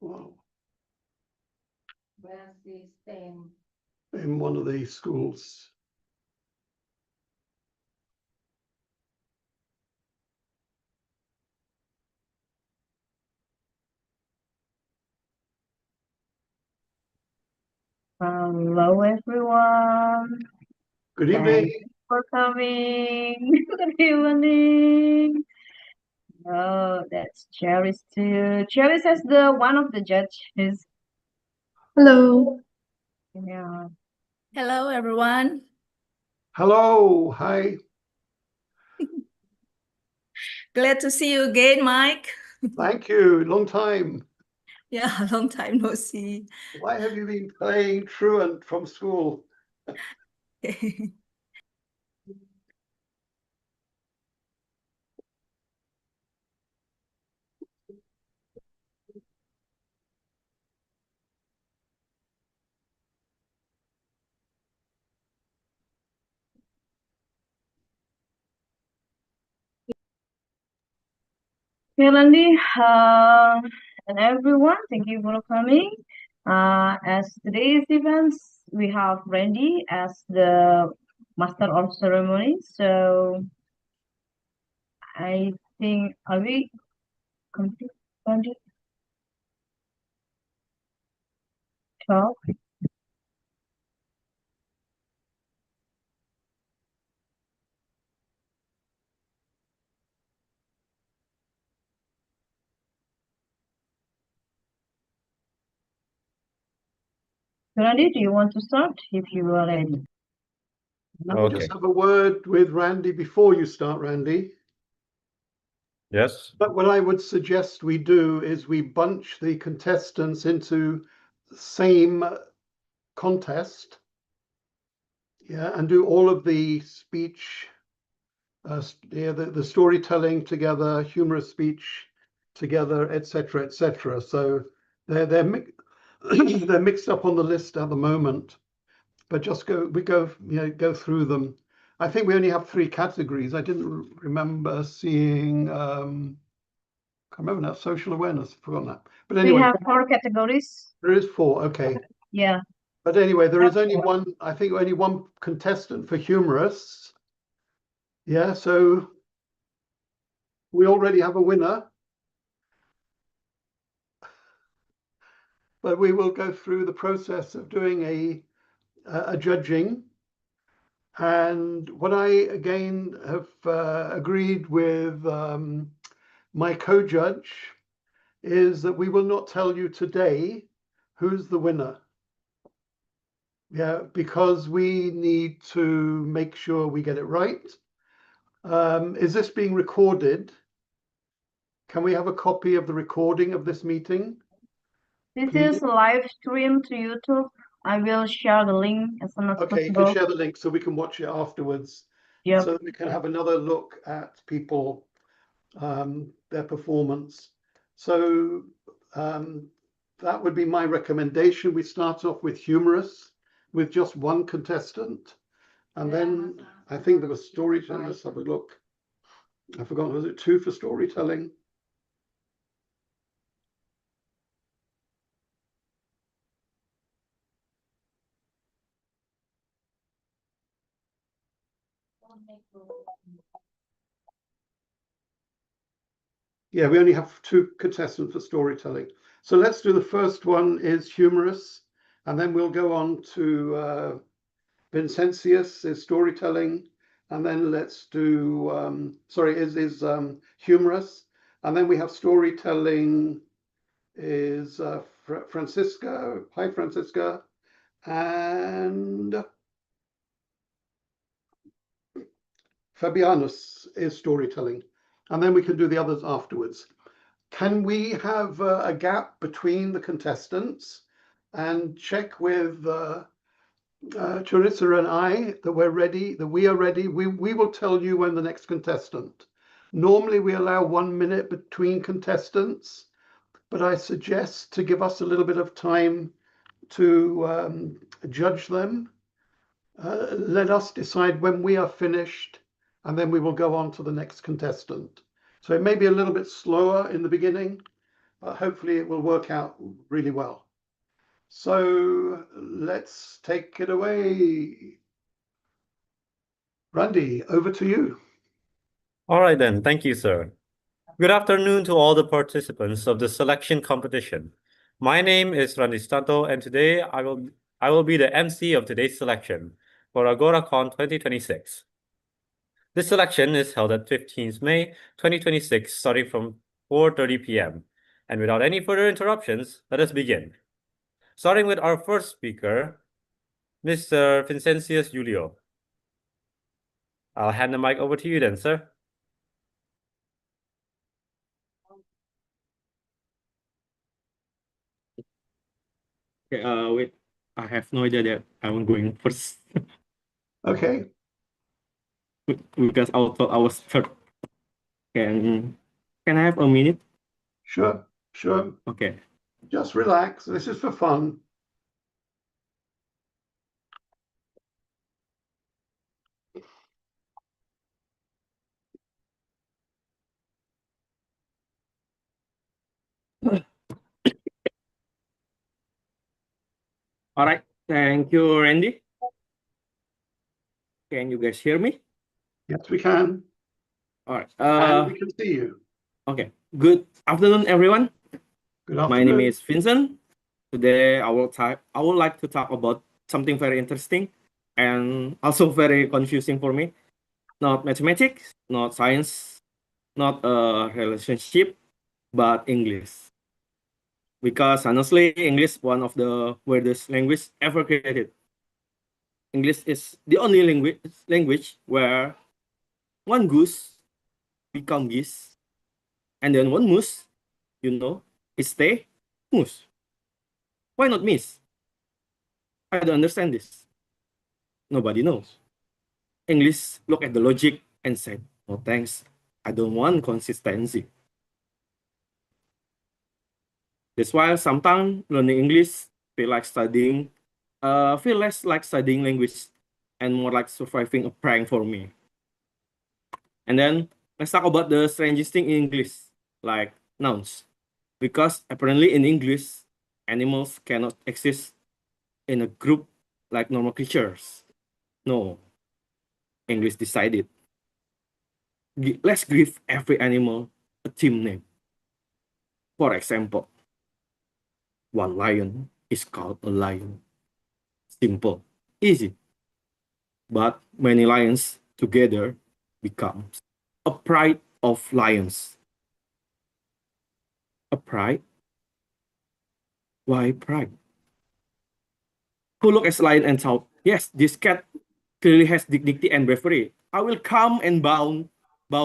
Wow. Where's the stem? In one of the schools. Hello, everyone. Good Thank evening. you for coming. Good evening. Oh, that's Cherish too. Cherish is the one of the judges. Hello. Yeah. Hello, everyone. Hello. Hi. Glad to see you again, Mike. Thank you. Long time. Yeah, long time no see. Why have you been playing truant from school? Okay, Randy, and everyone, thank you for coming. As today's events, we have Randy as the master of ceremony. So I think, are we complete, Randy? Sure. Randy, do you want to start if you are ready? Let me just have a word with Randy before you start, Randy. Yes. But what I would suggest we do is we bunch the contestants into the same contest. Yeah, and do all of the speech, the storytelling together, humorous speech together, etc., etc. So they're they're mixed up on the list at the moment, but just go through them. I think we only have 3 categories. I didn't remember seeing. Can't remember now. Social awareness. Forgotten that. But anyway, We have 4 categories. there is 4. Okay. Yeah. But anyway, there is only one. I think only one contestant for humorous. Yeah. So we already have a winner. But we will go through the process of doing a judging. And what I again have agreed with my co-judge is that we will not tell you today who's the winner. Yeah, because we need to make sure we get it right. Is this being recorded? Can we have a copy of the recording of this meeting? This Please? is live stream to YouTube. I will share the link as soon as Okay, you possible. can share the link so we can watch it afterwards. Yep. So that we can have another look at people, their performance. So that would be my recommendation. We start off with humorous, with just one contestant. And then I think there was storytelling. Let's have a look. I forgot, was it 2 for storytelling? Yeah, we only have 2 contestants for storytelling. So let's do the first one is humorous, and then we'll go on to Vincentius is storytelling, and then let's do is humorous, and then we have storytelling is Francisca. Hi, Francisca, and Fabianus is storytelling, and then we can do the others afterwards. Can we have a gap between the contestants and check with Charissa and I that we're ready, that we are ready? We will tell you when the next contestant. Normally we allow 1 minute between contestants, but I suggest to give us a little bit of time to judge them. Let us decide when we are finished, and then we will go on to the next contestant. So it may be a little bit slower in the beginning, but hopefully it will work out really well. So let's take it away. Randy, over to you. All right then, thank you, sir. Good afternoon to all the participants of the selection competition. My name is Randy Stanto, and today I will be the MC of today's selection for AgoraCon 2026. This selection is held at 15th May 2026, starting from 4:30 p.m. And without any further interruptions, let us begin. Starting with our first speaker, Mr. Vincencius Julio. I'll hand the mic over to you then, sir. Okay, wait. I have no idea that I'm going first Okay, because I thought I was third. Can I have a minute? sure. Okay. Just relax. This is for fun. All right. Thank you, Randy. Can you guys hear me? Yes, we can. All right. And we can see you. Okay. Good afternoon, everyone. Good My name afternoon. is Vincent. Today I would like to talk about something very interesting and also very confusing for me. Not mathematics, not science, not a relationship, but English. Because honestly, English is one of the weirdest language ever created. English is the only language where one goose become geese, and then one moose, it stay moose. Why not miss? I don't understand this. Nobody knows. English look at the logic and said, "No thanks, I don't want consistency." That's why sometimes learning English feel less like studying language and more like surviving a prank for me. And then let's talk about the strangest thing in English, like nouns. Because apparently in English, animals cannot exist in a group like normal creatures. No, English decided. Let's give every animal a team name. For example, one lion is called a lion. Simple, easy. But many lions together becomes a pride of lions. A pride? Why pride? Who look at a lion and thought, yes, this cat clearly has dignity and bravery. I will come and bow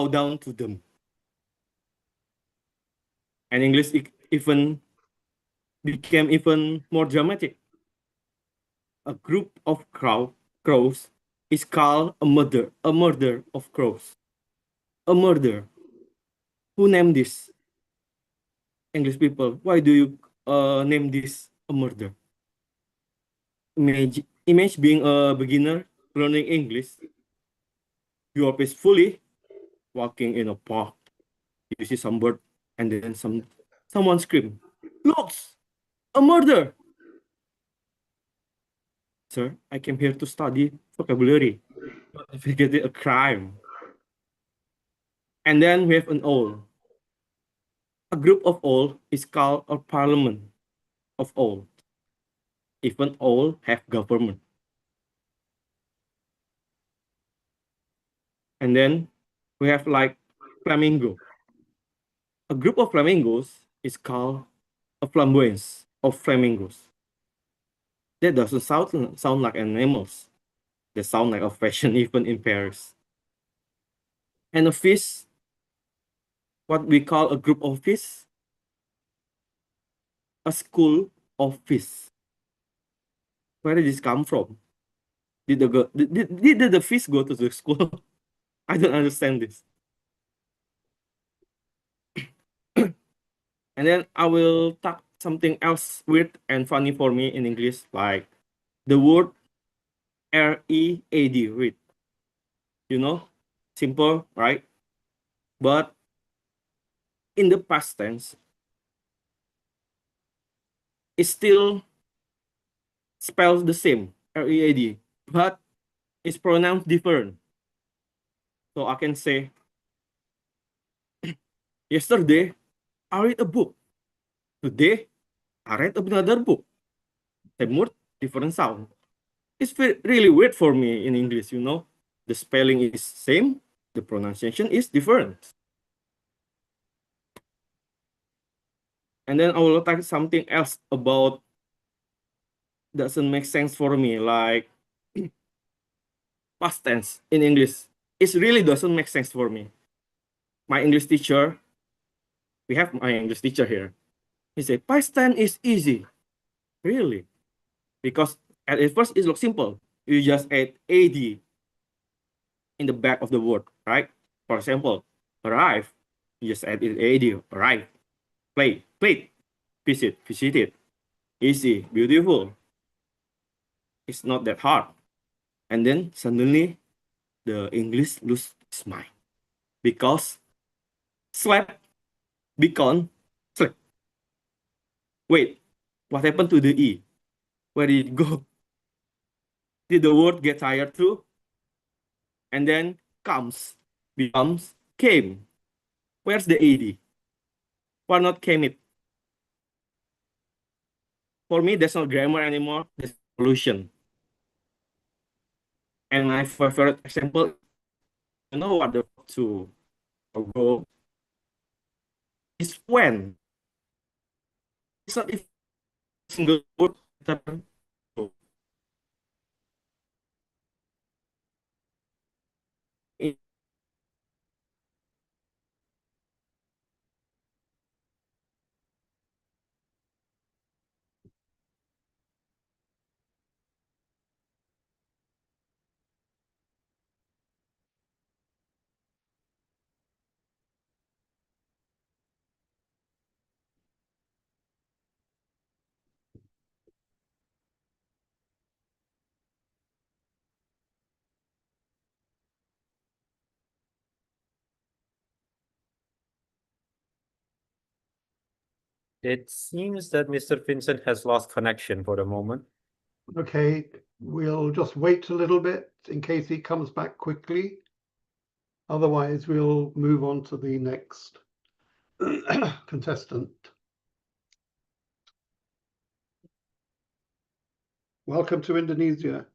down to them. And English even became even more dramatic. A group of crows is called a murder of crows. A murder. Who named this? English people. Why do you name this a murder? Image being a beginner learning English. You are peacefully walking in a park. You see some bird, and then someone scream, "Looks, a murder!" Sir, I came here to study vocabulary, not investigate a crime. And then we have an owl. A group of owl is called a parliament of owl. Even owl have government. And then we have like flamingo. A group of flamingos is called a flamboyance of flamingos. That doesn't sound like animals. They sound like a fashion even in Paris. And a fish, what we call a group of fish, a school of fish. Where did this come from? Did the fish go to the school? I don't understand this. And then I will talk something else weird and funny for me in English, like the word READ, read. Simple, right? But in the past tense, it still spells the same, READ, but it's pronounced different. So I can say, yesterday, I read a book. Today, I read another book. Same word, different sound. It's really weird for me in English, you know. The spelling is same, the pronunciation is different. And then I will talk something else about doesn't make sense for me, like past tense in English. It really doesn't make sense for me. My English teacher, we have my English teacher here. He said, past tense is easy. Really? Because at first it looks simple. You just add AD in the back of the word, right? For example, arrive. You just add AD, arrive. Play, played. Visit, visited. Easy, beautiful. It's not that hard. And then suddenly the English lose its mind. Because slap become slap. Wait, what happened to the E? Where did it go? Did the word get tired too? And then comes becomes came. Where's the AD? Why not came it? For me, there's not grammar anymore. There's solution. And my favorite example, you know what the to go is when. It's not if single word. It seems that Mr. Vincent has lost connection for the moment. Okay, we'll just wait a little bit in case he comes back quickly. Otherwise, we'll move on to the next contestant. Welcome to Indonesia.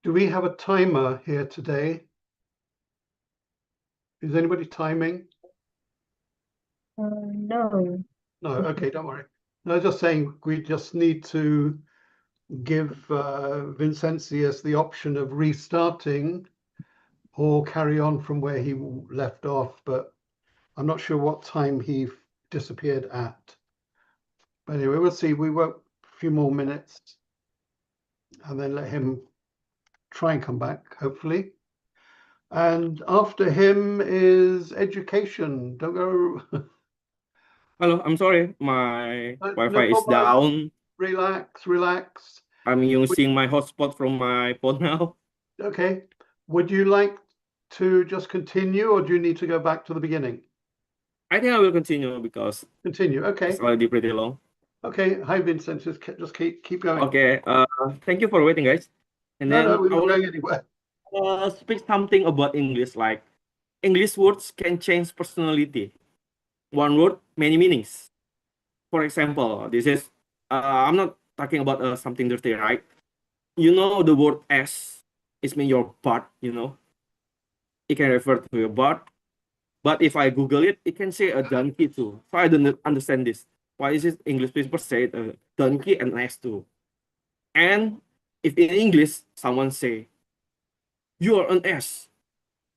Do we have a timer here today? Is anybody timing? No. No, okay, don't worry. No, I was just saying we just need to give Vincentius the option of restarting or carry on from where he left off, but I'm not sure what time he disappeared at. But anyway, we'll see. We won't a few more minutes and then let him try and come back, hopefully. And after him is education. Don't go. Hello, I'm sorry, my No Wi-Fi is problem. down. Relax, relax. I'm using my hotspot from my phone now. Okay. Would you like to just continue or do you need to go back to the beginning? I think I will continue because Continue. Okay. it's already pretty long. Okay. Hi, Vincent. Just keep going. Okay, thank you for waiting, guys. And No, then no, we're I not will going anywhere. speak something about English, like English words can change personality. One word, many meanings. For example, this is I'm not talking about something dirty, right? You know the word "s" is mean your butt. You know, it can refer to your butt. But if I Google it, it can say a donkey too. So I don't understand this. Why is it English people say donkey and "s" too? And if in English someone say you are an "s,"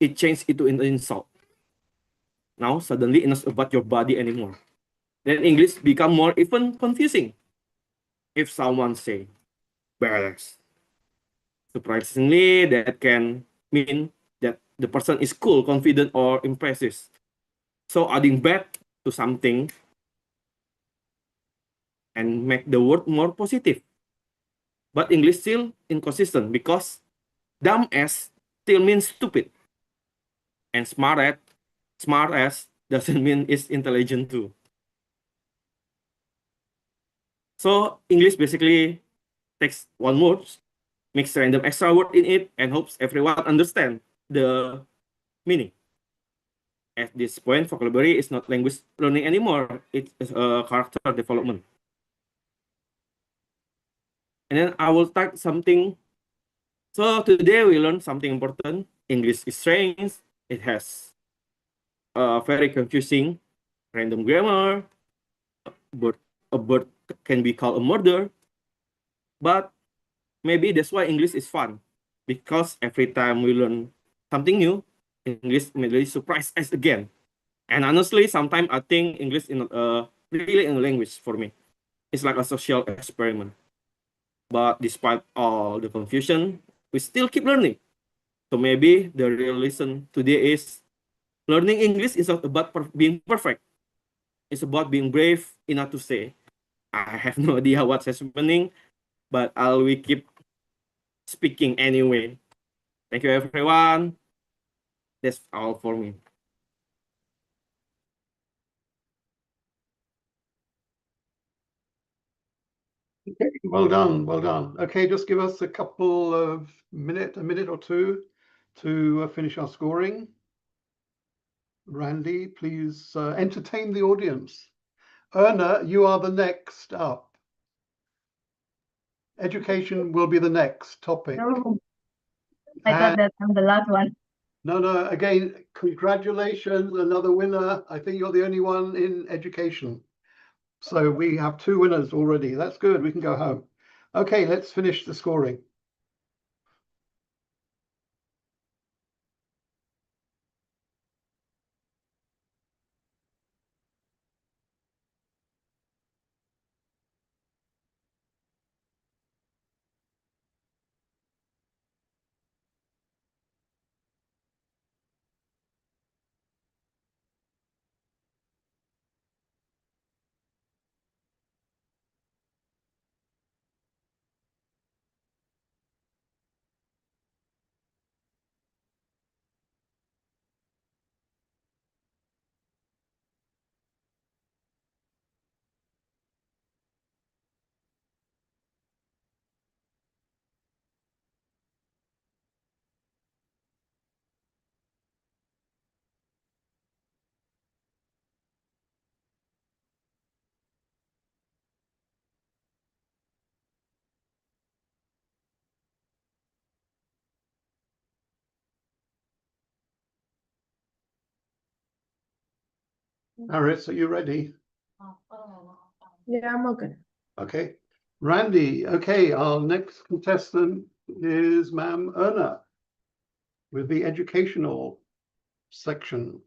it changed it to an insult. Now suddenly it's not about your body anymore. Then English become more even confusing. If someone say badass, surprisingly, that can mean that the person is cool, confident, or impressive. So adding bad to something and make the word more positive. But English still inconsistent because dumb as still means stupid. And smart as doesn't mean it's intelligent too. So English basically takes one word, mix random extra word in it, and hopes everyone understand the meaning. At this point, vocabulary is not language learning anymore. It's character development. And then I will type something. So today we learned something important. English is strange. It has very confusing random grammar. But a bird can be called a murder. But maybe that's why English is fun. Because every time we learn something new, English may surprise us again. And honestly, sometimes I think English is not really a language for me. It's like a social experiment. But despite all the confusion, we still keep learning. So maybe the real lesson today is learning English is not about being perfect. It's about being brave enough to say, I have no idea what's happening, but I'll we keep speaking anyway. Thank you, everyone. That's all for me. Okay, well done, well done. Okay, just give us a couple of a minute or two to finish our scoring. Randy, please entertain the audience. Erna, you are the next up. Education will be the next topic. No, I thought that I'm the last one. No, again, congratulations, another winner. I think you're the only one in education. So we have 2 winners already. That's good. We can go home. Okay, let's finish the scoring. Aris, are you ready? Yeah, I'm okay. Okay. Randy, okay, our next contestant is Ma'am Erna with the educational section.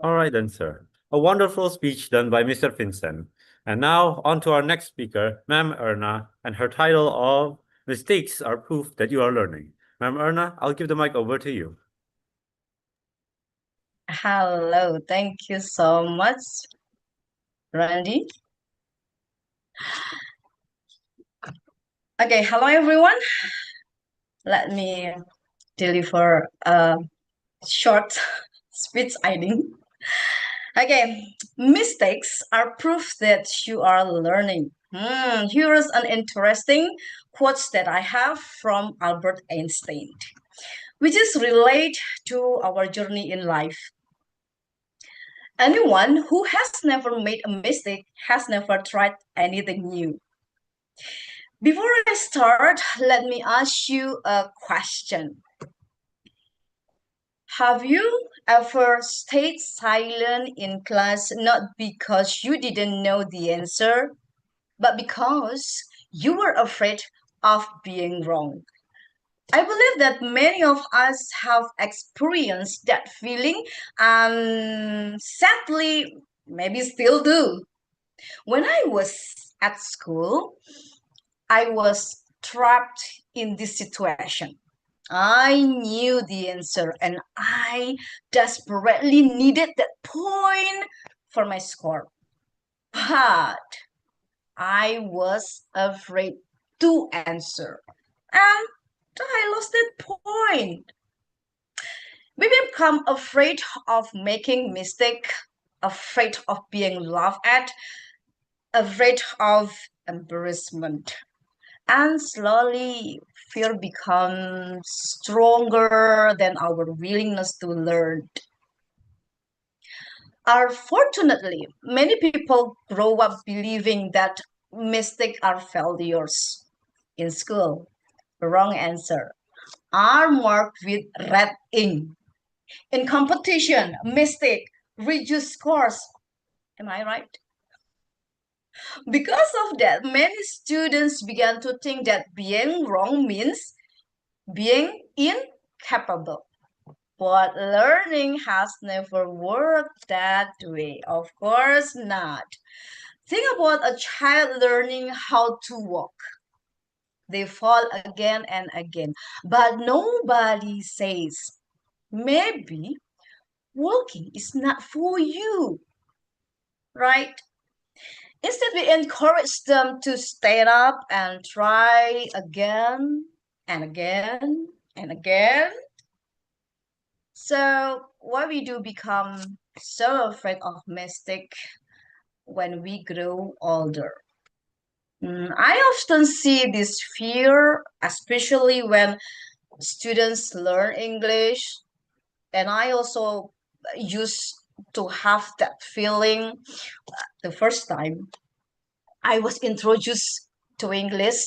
All right then, sir. A wonderful speech done by Mr. Vincent. And now on to our next speaker, Ma'am Erna, and her title of Mistakes Are Proof That You Are Learning. Ma'am Erna, I'll give the mic over to you. Hello, thank you so much, Randy. Okay, hello everyone. Let me deliver a short speech, I think. Okay, mistakes are proof that you are learning. Here is an interesting quote that I have from Albert Einstein, which is related to our journey in life. Anyone who has never made a mistake has never tried anything new. Before I start, let me ask you a question. Have you ever stayed silent in class not because you didn't know the answer, but because you were afraid of being wrong? I believe that many of us have experienced that feeling and sadly, maybe still do. When I was at school, I was trapped in this situation. I knew the answer and I desperately needed that point for my score. But I was afraid to answer. And I lost that point. We become afraid of making mistake, afraid of being laughed at, afraid of embarrassment. And slowly, fear becomes stronger than our willingness to learn. Unfortunately, many people grow up believing that mistakes are failures. In school, wrong answer are marked with red ink. In competition, mistake reduce scores. Am I right? Because of that, many students began to think that being wrong means being incapable. But learning has never worked that way. Of course not. Think about a child learning how to walk. They fall again and again. But nobody says, maybe walking is not for you, right? Instead, we encourage them to stand up and try again and again and again. So why we do become so afraid of mistake when we grow older? I often see this fear, especially when students learn English, and I also used to have that feeling the first time I was introduced to English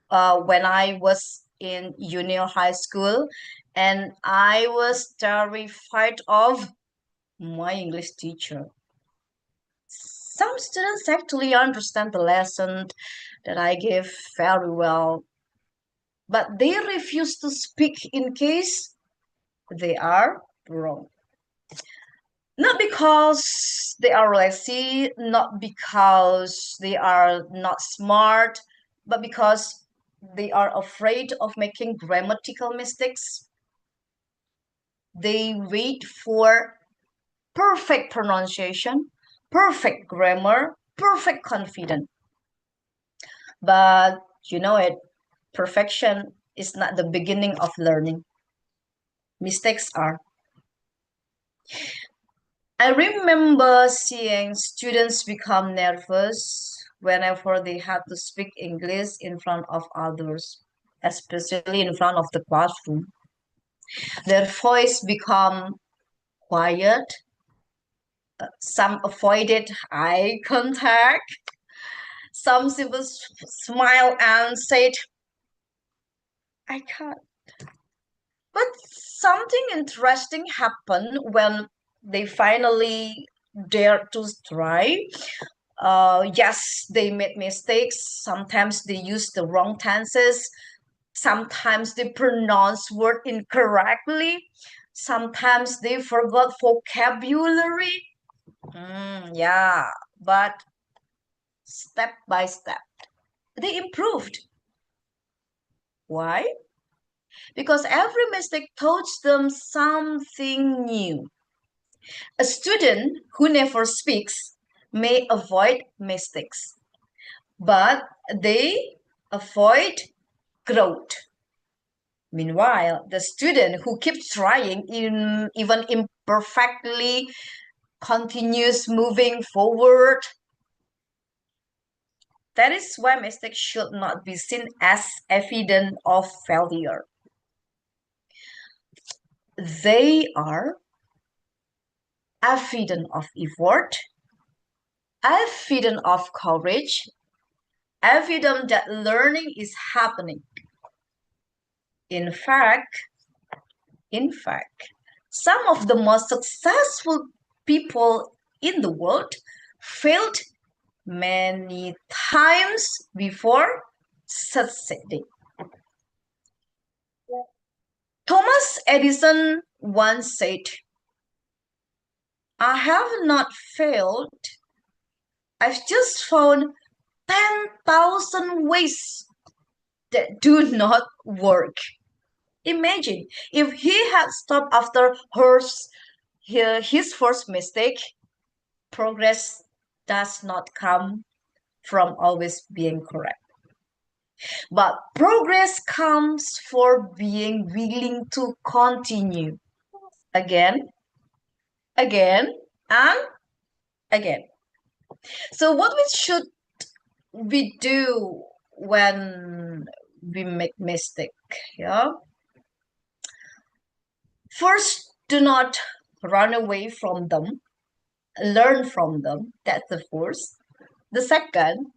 when I was in junior high school, and I was terrified of my English teacher. Some students actually understand the lesson that I gave very well, but they refuse to speak in case they are wrong. Not because they are lazy, not because they are not smart, but because they are afraid of making grammatical mistakes. They wait for perfect pronunciation, perfect grammar, perfect confidence. But you know it, perfection is not the beginning of learning. Mistakes are. I remember seeing students become nervous whenever they had to speak English in front of others, especially in front of the classroom. Their voice become quiet. Some avoided eye contact. Some simply smiled and said, I can't. But something interesting happened when they finally dared to try. Yes, they made mistakes. Sometimes they used the wrong tenses. Sometimes they pronounced word incorrectly. Sometimes they forgot vocabulary. Yeah, but step by step, they improved. Why? Because every mistake taught them something new. A student who never speaks may avoid mistakes, but they avoid growth. Meanwhile, the student who keeps trying, even imperfectly, continues moving forward. That is why mistakes should not be seen as evidence of failure. They are evidence of effort, evidence of courage, evidence that learning is happening. In fact, some of the most successful people in the world failed many times before succeeding. Thomas Edison once said, "I have not failed. I've just found 10,000 ways that do not work." Imagine if he had stopped after his first mistake. Progress does not come from always being correct. But progress comes for being willing to continue again, again, and again. So what should we do when we make mistake? Yeah. First, do not run away from them. Learn from them. That's the first. The second,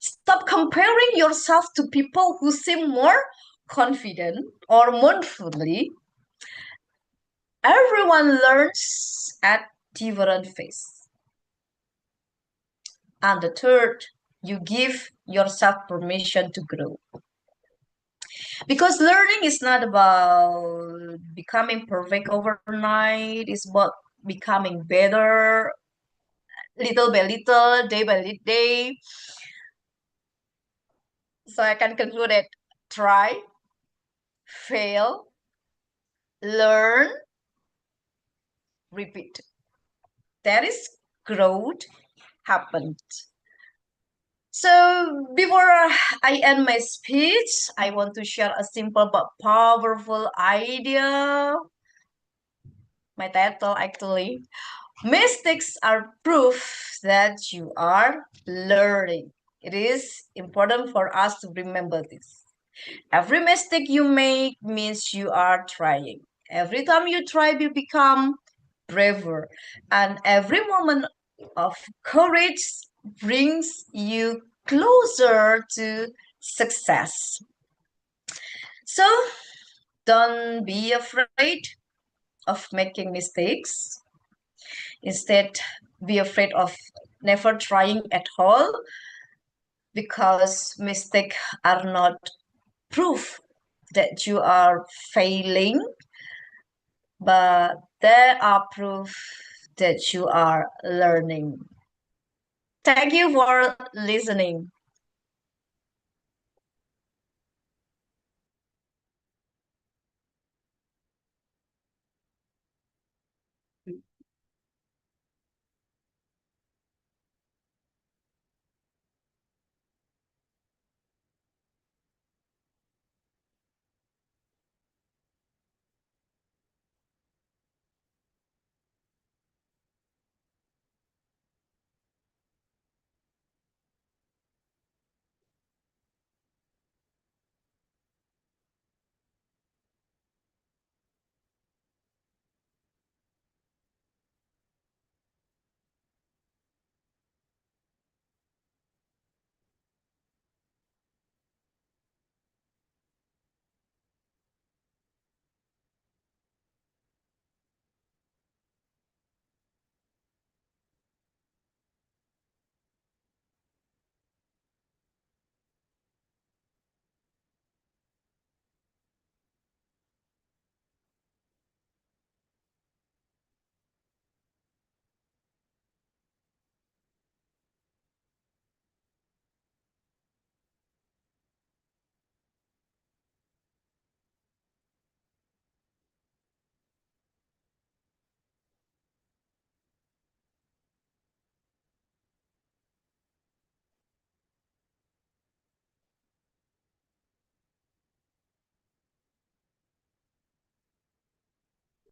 stop comparing yourself to people who seem more confident or more friendly. Everyone learns at different pace. And the third, you give yourself permission to grow. Because learning is not about becoming perfect overnight, it's about becoming better little by little, day by day. So I can conclude it: try, fail, learn, repeat. That is growth happened. So before I end my speech, I want to share a simple but powerful idea. My title actually. Mistakes are proof that you are learning. It is important for us to remember this. Every mistake you make means you are trying. Every time you try, you become braver. And every moment of courage brings you closer to success. So don't be afraid of making mistakes. Instead, be afraid of never trying at all, because mistakes are not proof that you are failing, but they are proof that you are learning. Thank you for listening.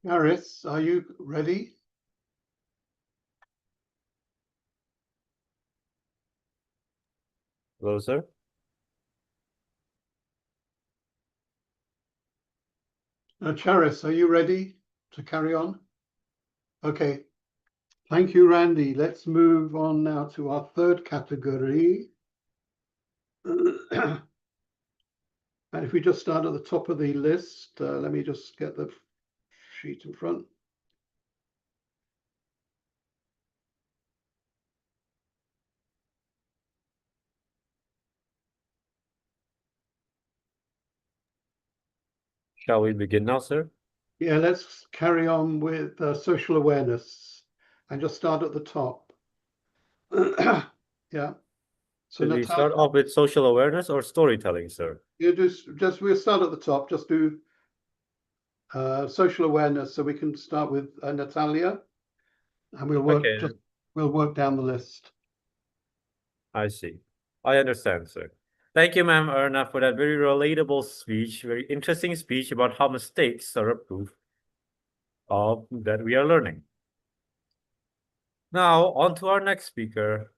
Aris, are you ready? Hello, sir. Charis, are you ready to carry on? Okay. Thank you, Randy. Let's move on now to our third category. And if we just start at the top of the list, let me just get the sheet in front. Shall we begin now, sir? Yeah, let's carry on with social awareness and just start at the top. Yeah. So Should we Natalia, start off with social awareness or storytelling, sir? you just we'll start at the top. Just do social awareness, so we can start with Natalia, and we'll work Okay, we'll work down the list. I see. I understand, sir. Thank you, ma'am, Erna, for that very relatable speech, very interesting speech about how mistakes are a proof of that we are learning. Now, on to our next speaker,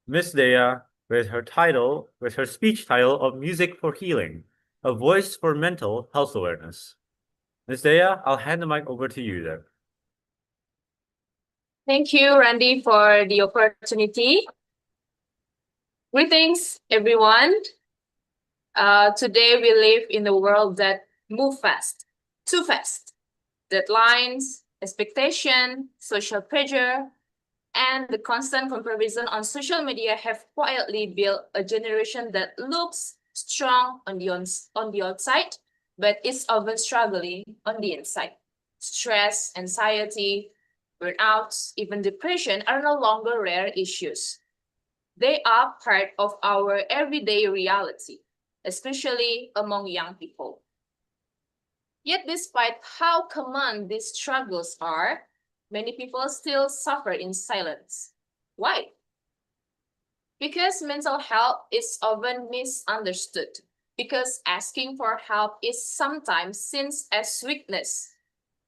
Miss Dea, with her speech title of Music for Healing, a voice for mental health awareness. Miss Dea, I'll hand the mic over to you there. Thank you, Randy, for the opportunity. Greetings, everyone. Today we live in a world that moves fast, too fast. Deadlines, expectation, social pressure, and the constant comparison on social media have quietly built a generation that looks strong on the outside, but is often struggling on the inside. Stress, anxiety, burnouts, even depression are no longer rare issues. They are part of our everyday reality, especially among young people. Yet, despite how common these struggles are, many people still suffer in silence. Why? Because mental health is often misunderstood. Because asking for help is sometimes seen as weakness.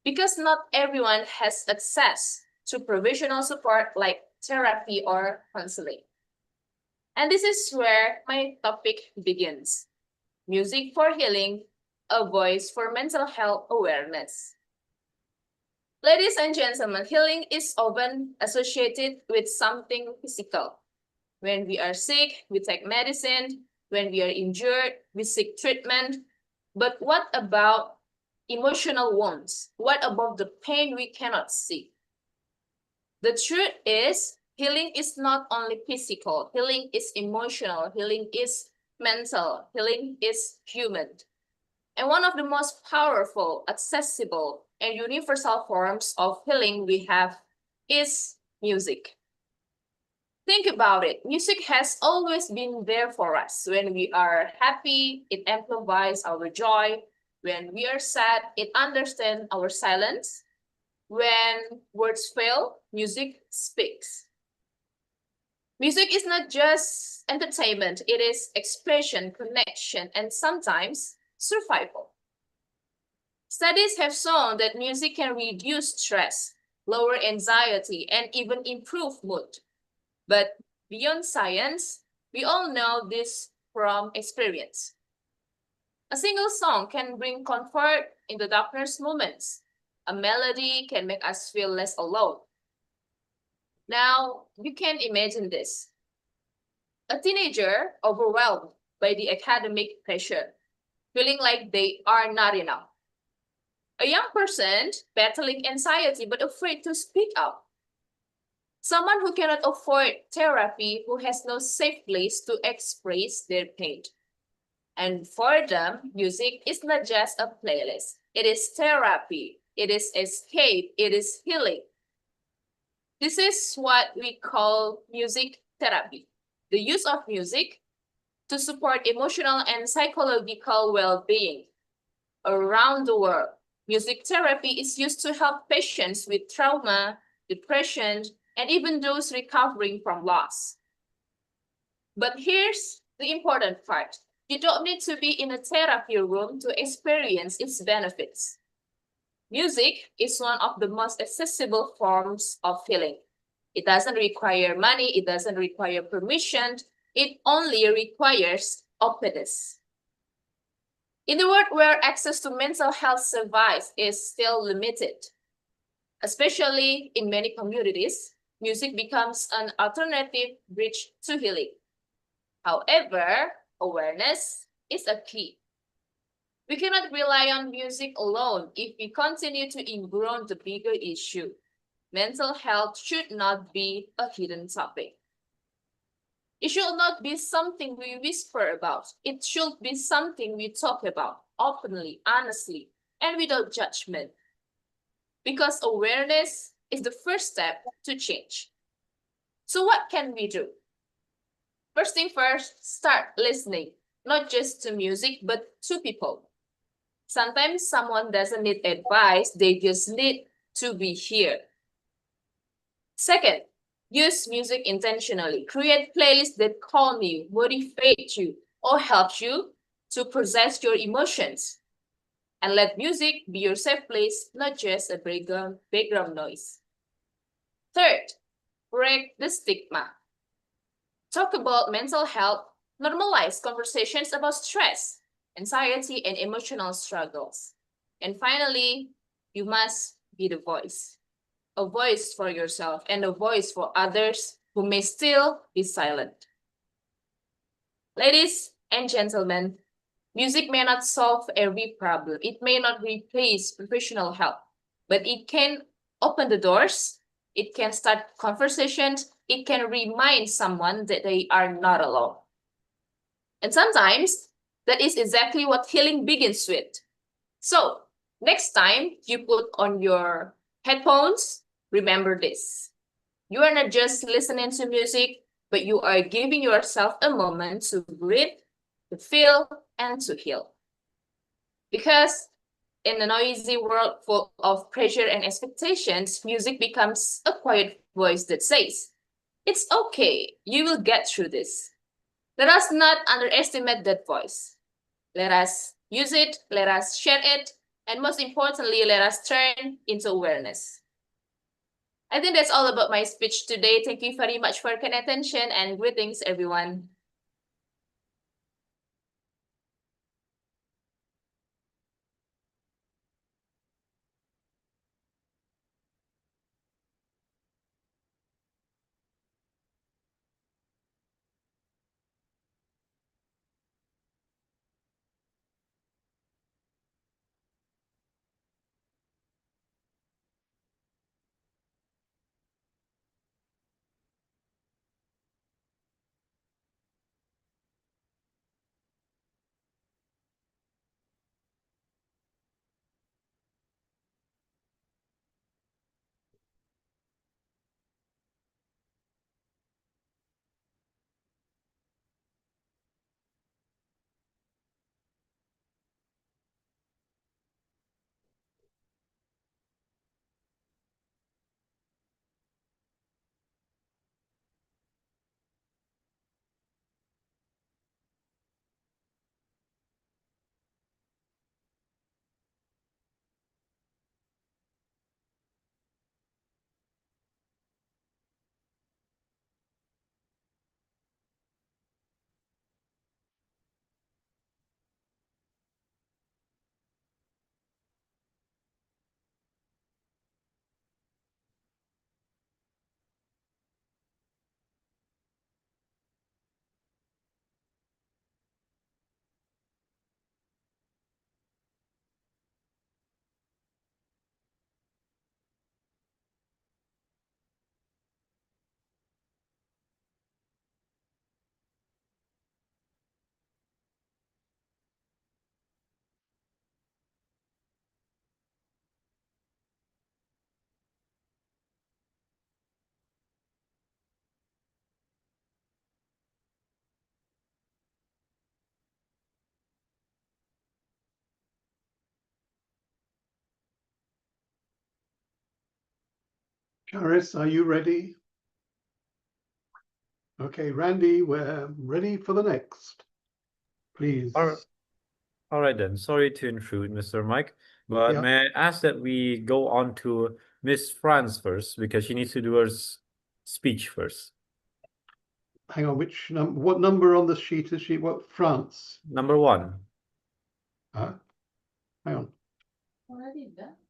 Because not everyone has access to professional support like therapy or counseling. And this is where my topic begins. Music for healing, a voice for mental health awareness. Ladies and gentlemen, healing is often associated with something physical. When we are sick, we take medicine. When we are injured, we seek treatment. But what about emotional wounds? What about the pain we cannot see? The truth is, healing is not only physical. Healing is emotional. Healing is mental. Healing is human. And one of the most powerful, accessible, and universal forms of healing we have is music. Think about it. Music has always been there for us. When we are happy, it amplifies our joy. When we are sad, it understands our silence. When words fail, music speaks. Music is not just entertainment. It is expression, connection, and sometimes survival. Studies have shown that music can reduce stress, lower anxiety, and even improve mood. But beyond science, we all know this from experience. A single song can bring comfort in the darkest moments. A melody can make us feel less alone. Now, you can imagine this. A teenager overwhelmed by the academic pressure, feeling like they are not enough. A young person battling anxiety but afraid to speak up. Someone who cannot afford therapy, who has no safe place to express their pain. And for them, music is not just a playlist. It is therapy. It is escape. It is healing. This is what we call music therapy. The use of music to support emotional and psychological well-being. Around the world, music therapy is used to help patients with trauma, depression, and even those recovering from loss. But here's the important part. You don't need to be in a therapy room to experience its benefits. Music is one of the most accessible forms of healing. It doesn't require money. It doesn't require permission. It only requires openness. In a world where access to mental health service is still limited, especially in many communities, music becomes an alternative bridge to healing. However, awareness is a key. We cannot rely on music alone if we continue to ignore the bigger issue. Mental health should not be a hidden topic. It should not be something we whisper about. It should be something we talk about openly, honestly, and without judgment. Because awareness is the first step to change. So what can we do? First thing first, start listening, not just to music, but to people. Sometimes someone doesn't need advice, they just need to be here. Second, use music intentionally. Create playlists that calm you, motivate you, or help you to process your emotions. And let music be your safe place, not just a background noise. Third, break the stigma. Talk about mental health, normalize conversations about stress, anxiety, and emotional struggles. And finally, you must be the voice. A voice for yourself and a voice for others who may still be silent. Ladies and gentlemen, music may not solve every problem. It may not replace professional help, but it can open the doors. It can start conversations. It can remind someone that they are not alone. And sometimes that is exactly what healing begins with. So next time you put on your headphones, remember this. You are not just listening to music, but you are giving yourself a moment to breathe, to feel, and to heal. Because in a noisy world full of pressure and expectations, music becomes a quiet voice that says, "It's okay, you will get through this." Let us not underestimate that voice. Let us use it, let us share it, and most importantly, let us turn into awareness. I think that's all about my speech today. Thank you very much for your kind attention and greetings, everyone. Charis, are you ready? Okay, Randy, we're ready for the next. Please. All right then. Sorry to intrude, Mr. Mike, but Yeah. may I ask that we go on to Miss France first because she needs to do her speech first. hang on, what number on the sheet is she? What, France? Number 1. Hang on.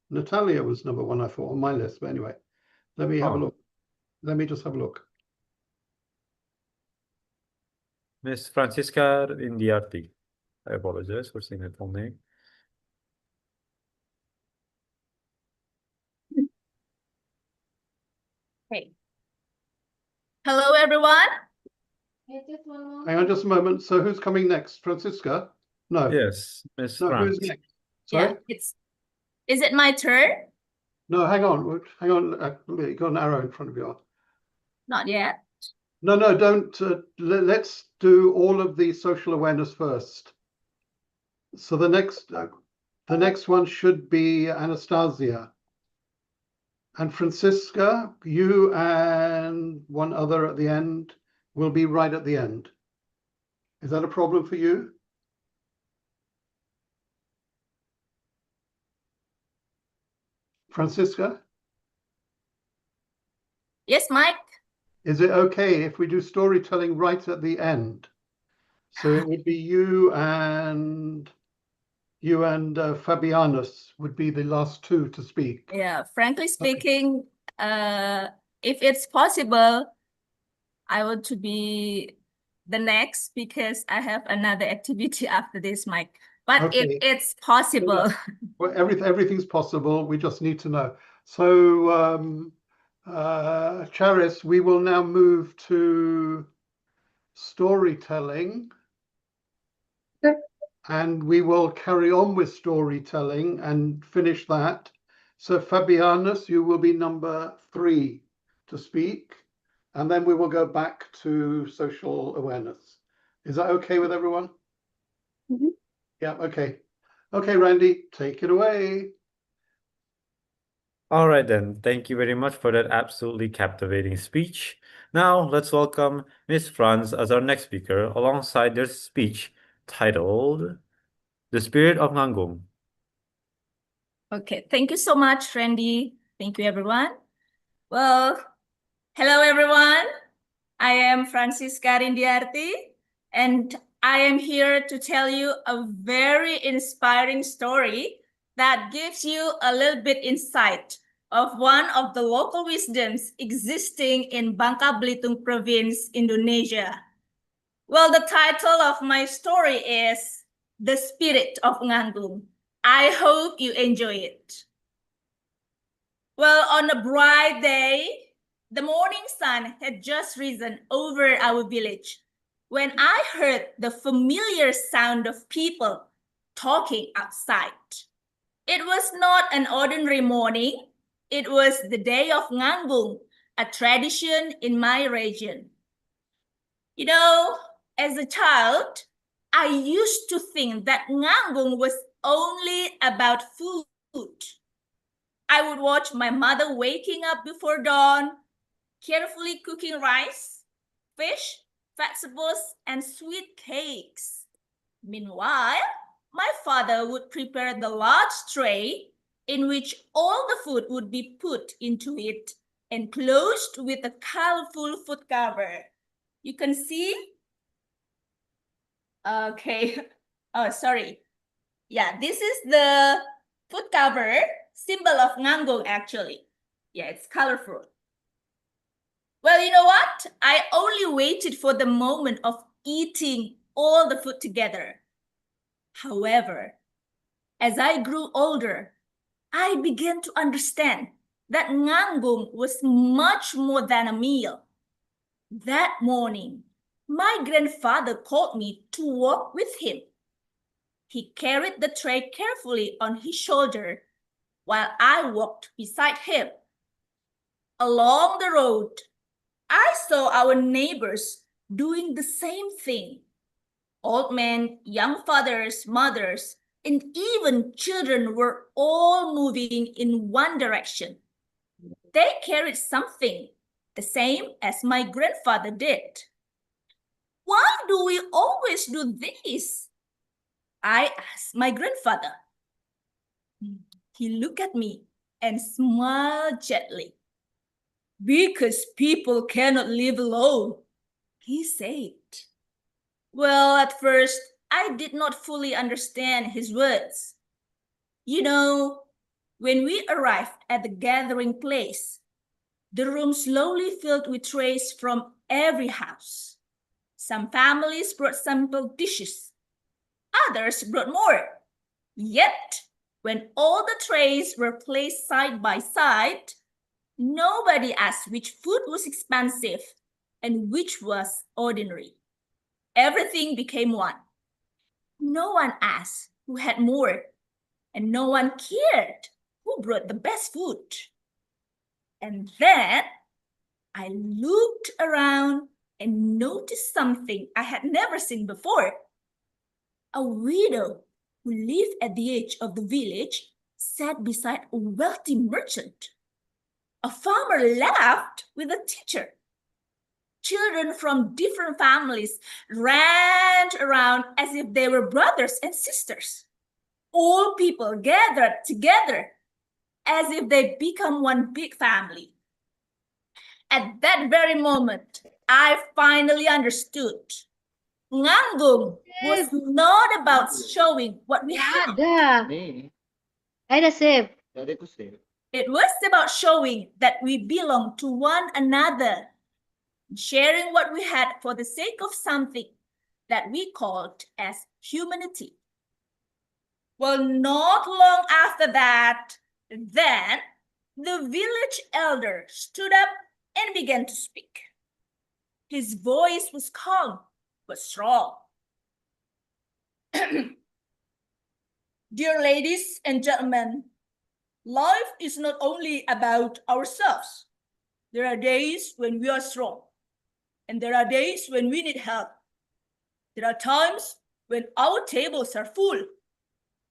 Natalia was number 1, I thought, on my list, but anyway, let me have a Oh. look. Let me just have a look. Miss Francisca Indiarti. I apologize for saying that full name. Hey. Hello, everyone. Hang on just a moment. So who's coming next? Francisca? No. Yes, Miss No, France. who's next? Sorry? Yeah, is it my turn? No, hang on. Hang on. You got an arrow in front of you. Not yet. No, don't. Let's do all of the social awareness first. So the next one should be Anastasia. And Francisca, you and one other at the end will be right at the end. Is that a problem for you? Francisca, Yes, Mike. is it okay if we do storytelling right at the end? So it would be you and Fabianus would be the last two to speak. Yeah, frankly speaking, if it's possible, I want to be the next because I have another activity after this, Mike. But Okay. if it's possible, Well, everything's possible. We just need to know. So, Charis, we will now move to storytelling. Okay. And we will carry on with storytelling and finish that. So Fabianus, you will be number 3 to speak. And then we will go back to social awareness. Is that okay with everyone? Mhm. Yeah, okay. Okay, Randy, take it away. All right then, thank you very much for that absolutely captivating speech. Now let's welcome Miss Franz as our next speaker alongside their speech titled The Spirit of Nganggung. okay, thank you so much, Randy. Thank you, everyone. Well, hello, everyone. I am Francisca Rindiarti, and I am here to tell you a very inspiring story that gives you a little bit insight of one of the local wisdoms existing in Bangka Belitung province, Indonesia. Well, the title of my story is The Spirit of Nganggung. I hope you enjoy it. Well, on a bright day, the morning sun had just risen over our village when I heard the familiar sound of people talking outside. It was not an ordinary morning. It was the day of Nganggung, a tradition in my region. You know, as a child, I used to think that Nganggung was only about food. I would watch my mother waking up before dawn, carefully cooking rice, fish, vegetables, and sweet cakes. Meanwhile, my father would prepare the large tray in which all the food would be put into it, enclosed with a colorful food cover. You can see? Okay. Oh, sorry. Yeah, this is the food cover, symbol of Nganggung, actually. Yeah, it's colorful. Well, you know what? I only waited for the moment of eating all the food together. However, as I grew older, I began to understand that Nganggung was much more than a meal. That morning, my grandfather called me to walk with him. He carried the tray carefully on his shoulder while I walked beside him. Along the road, I saw our neighbors doing the same thing. Old men, young fathers, mothers, and even children were all moving in one direction. They carried something, the same as my grandfather did. Why do we always do this? I asked my grandfather. He looked at me and smiled gently. Because people cannot live alone. he said. Well, at first, I did not fully understand his words. You know, when we arrived at the gathering place, the room slowly filled with trays from every house. Some families brought simple dishes. Others brought more. Yet, when all the trays were placed side by side, nobody asked which food was expensive and which was ordinary. Everything became one. No one asked who had more, and no one cared who brought the best food. And then I looked around and noticed something I had never seen before. A widow who lived at the edge of the village sat beside a wealthy merchant. A farmer laughed with a teacher. Children from different families ran around as if they were brothers and sisters. All people gathered together as if they become one big family. At that very moment, I finally understood. Nganggung was not about showing what we have. Ada. Ada save. It was about showing that we belong to one another, sharing what we had for the sake of something that we called as humanity. Well, not long after that, then the village elder stood up and began to speak. His voice was calm but strong. Dear ladies and gentlemen, life is not only about ourselves. There are days when we are strong, and there are days when we need help. There are times when our tables are full,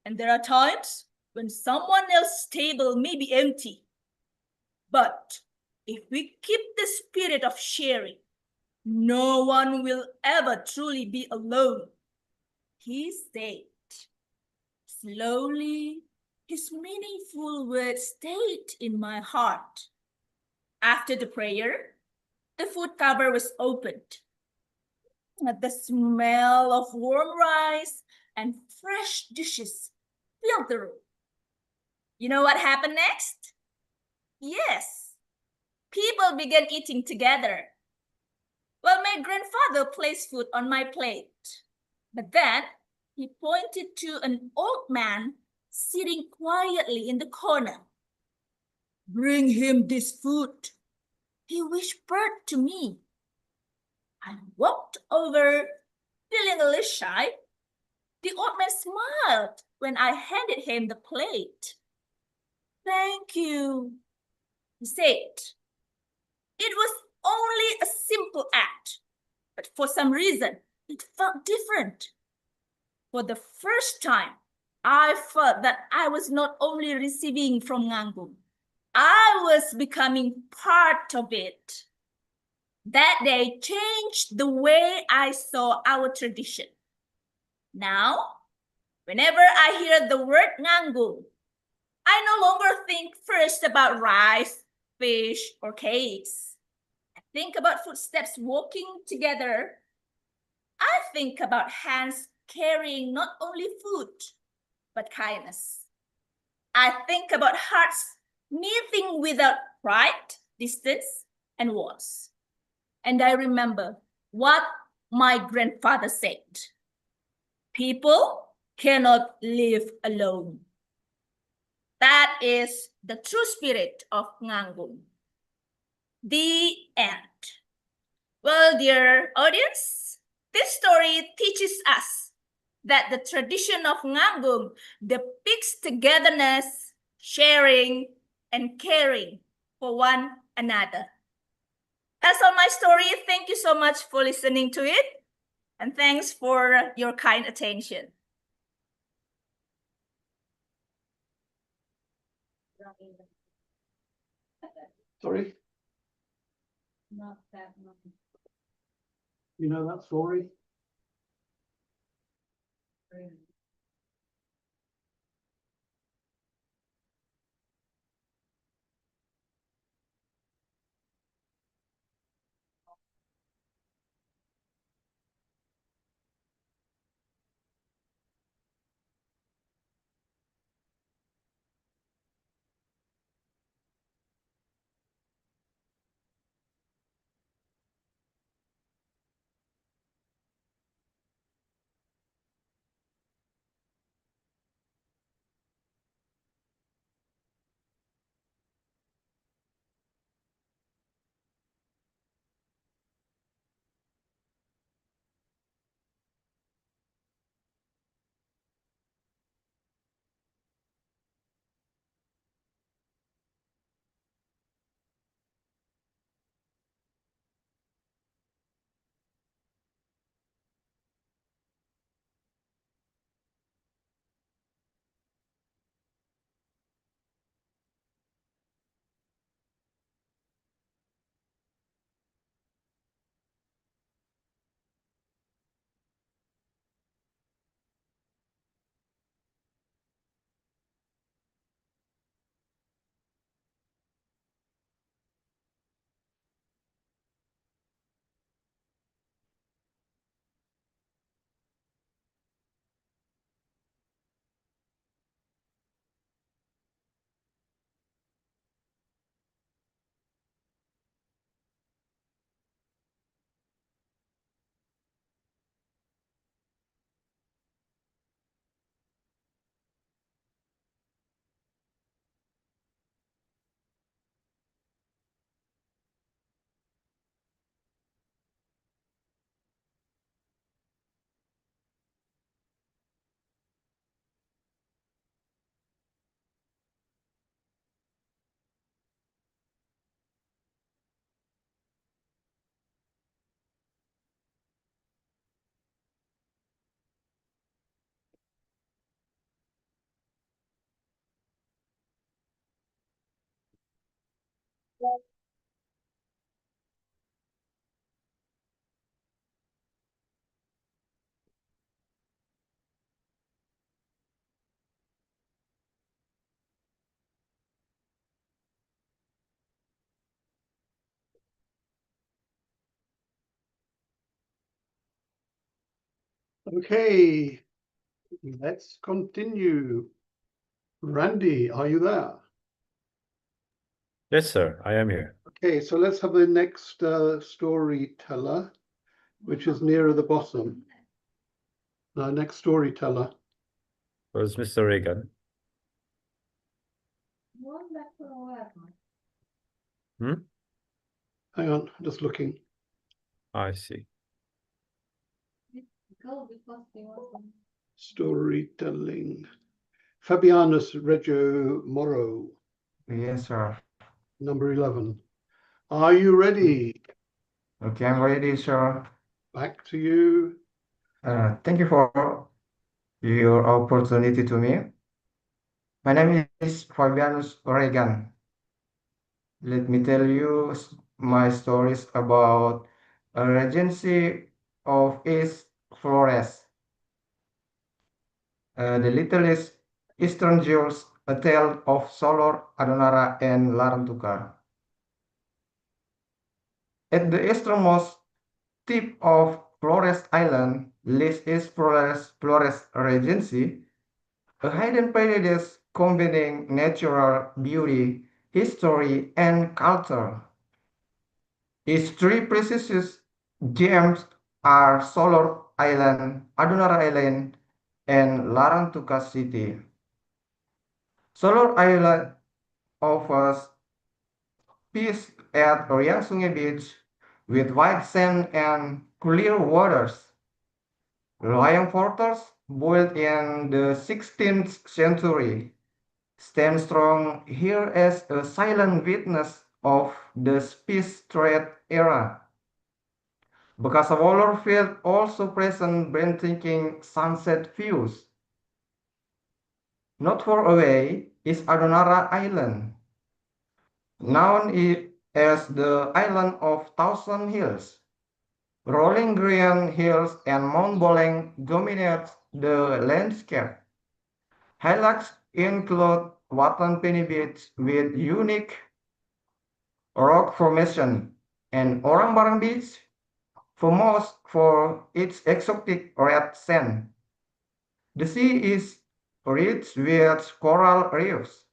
and there are times when someone else's table may be empty. But if we keep the spirit of sharing, no one will ever truly be alone, he said. Slowly, his meaningful words stayed in my heart. After the prayer, the food cover was opened. The smell of warm rice and fresh dishes filled the room. You know what happened next? Yes, people began eating together. Well, my grandfather placed food on my plate, but then he pointed to an old man sitting quietly in the corner. Bring him this food, he whispered to me. I walked over, feeling a little shy. The old man smiled when I handed him the plate. Thank you, he said. It was only a simple act, but for some reason, it felt different. For the first time, I felt that I was not only receiving from Nganggung, I was becoming part of it. That day changed the way I saw our tradition. Now, whenever I hear the word Nganggung, I no longer think first about rice, fish, or cakes. I think about footsteps walking together. I think about hands carrying not only food, but kindness. I think about hearts meeting without pride, distance, and walls. And I remember what my grandfather said. People cannot live alone. That is the true spirit of Nganggung. The end. Well, dear audience, this story teaches us that the tradition of Nganggung depicts togetherness, sharing, and caring for one another. That's all my story. Thank you so much for listening to it, and thanks for your kind attention. Sorry, Not that much. you know that story? Okay, let's continue. Randy, are you there? Yes, sir, I am here. Okay, so let's have the next storyteller, which is nearer the bottom. Our next storyteller. Where's Mr. Reagan? Hmm? Hang on, just looking. I see. Storytelling. Fabianus Reggio Moro, Yes, sir. number 11. Are you ready? Okay, I'm ready, sir. Back to you. Thank you for your opportunity to me. My name is Fabianus Oregan. Let me tell you my stories about a regency of East Flores. The littlest Eastern Jewels, a tale of Solor, Adonara, and Larantuka. At the easternmost tip of Flores Island lies East Flores Regency, a hidden paradise combining natural beauty, history, and culture. Its three precious gems are Solor Island, Adonara Island, and Larantuka City. Solor Island offers peace at Oriang Beach with white sand and clear waters. Lion fortress, built in the 16th century, stands strong here as a silent witness of the peace trade era. Bakasavolor Field also presents breathtaking sunset views. Not far away is Adonara Island, known as the Island of Thousand Hills. Rolling green hills and Mount Boleng dominate the landscape. Highlights include Watan Penny Beach with unique rock formation and Orang Barang Beach, famous for its exotic red sand. The sea is rich with coral reefs,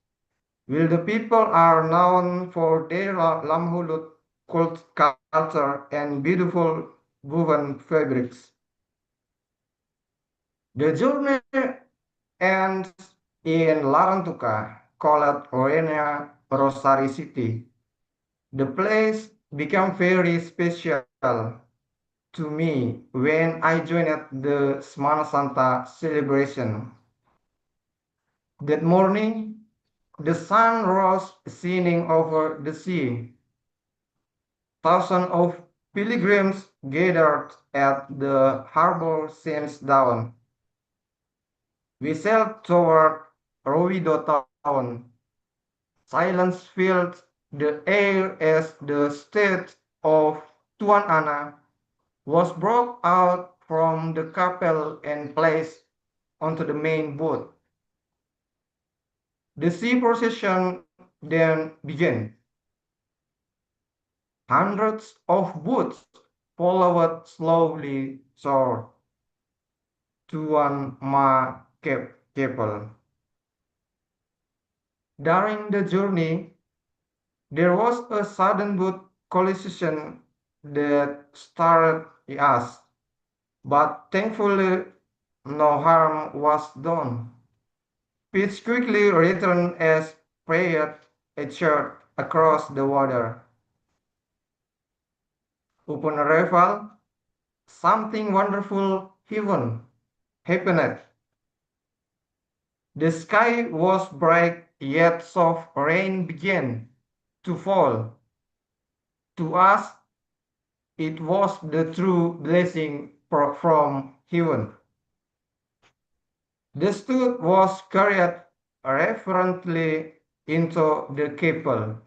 while the people are known for their Lamhulut culture and beautiful woven fabrics. The journey ends in Larantuka, called Orenia Rosari City. The place became very special to me when I joined the Semana Santa celebration. That morning, the sun rose shining over the sea. Thousands of pilgrims gathered at the harbor since dawn. We sailed toward Rowido town. Silence filled the air as the state of Tuan Ana was brought out from the chapel and placed onto the main boat. The sea procession then began. Hundreds of boats followed slowly shore Tuan Ma Chapel. During the journey, there was a sudden boat collision that startled us, but thankfully no harm was done. Peace quickly returned as prayer etched across the water. Upon arrival, something wonderful happened. The sky was bright, yet soft rain began to fall. To us, it was the true blessing from heaven. The stone was carried reverently into the chapel.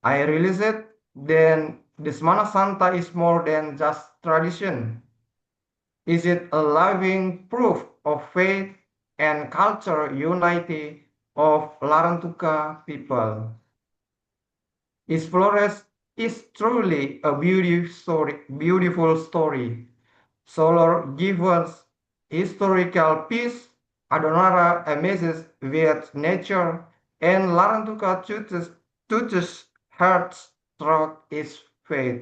I realized then this Semana Santa is more than just tradition. Is it a living proof of faith and culture unity of Larantuka people? Its Flores is truly a beautiful story. Solar gives us historical peace. Adonara amazes with nature, and Larantuka touches hearts through its faith.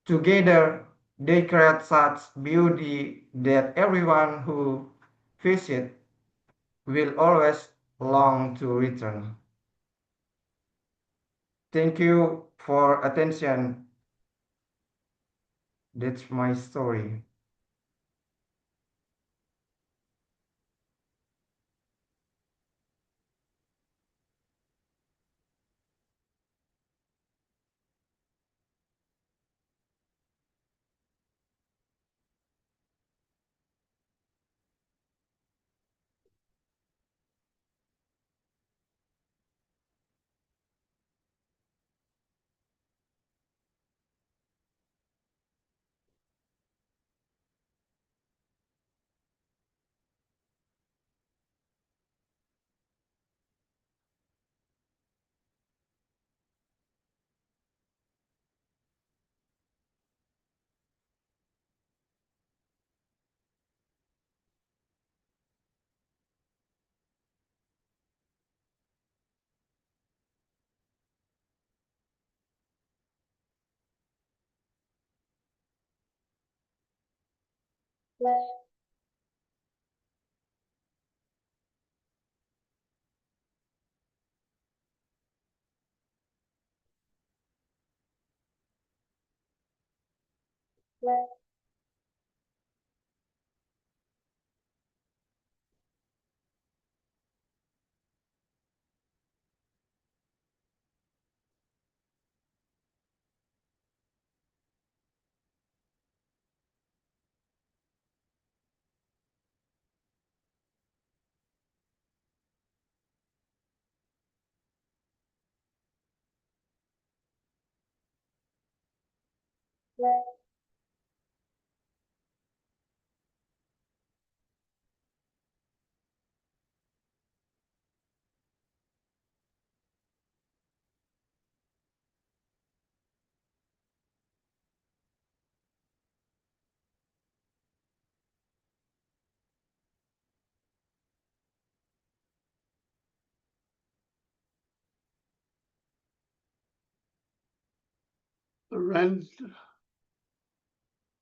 Together, they create such beauty that everyone who visits will always long to return. Thank you for attention. That's my story.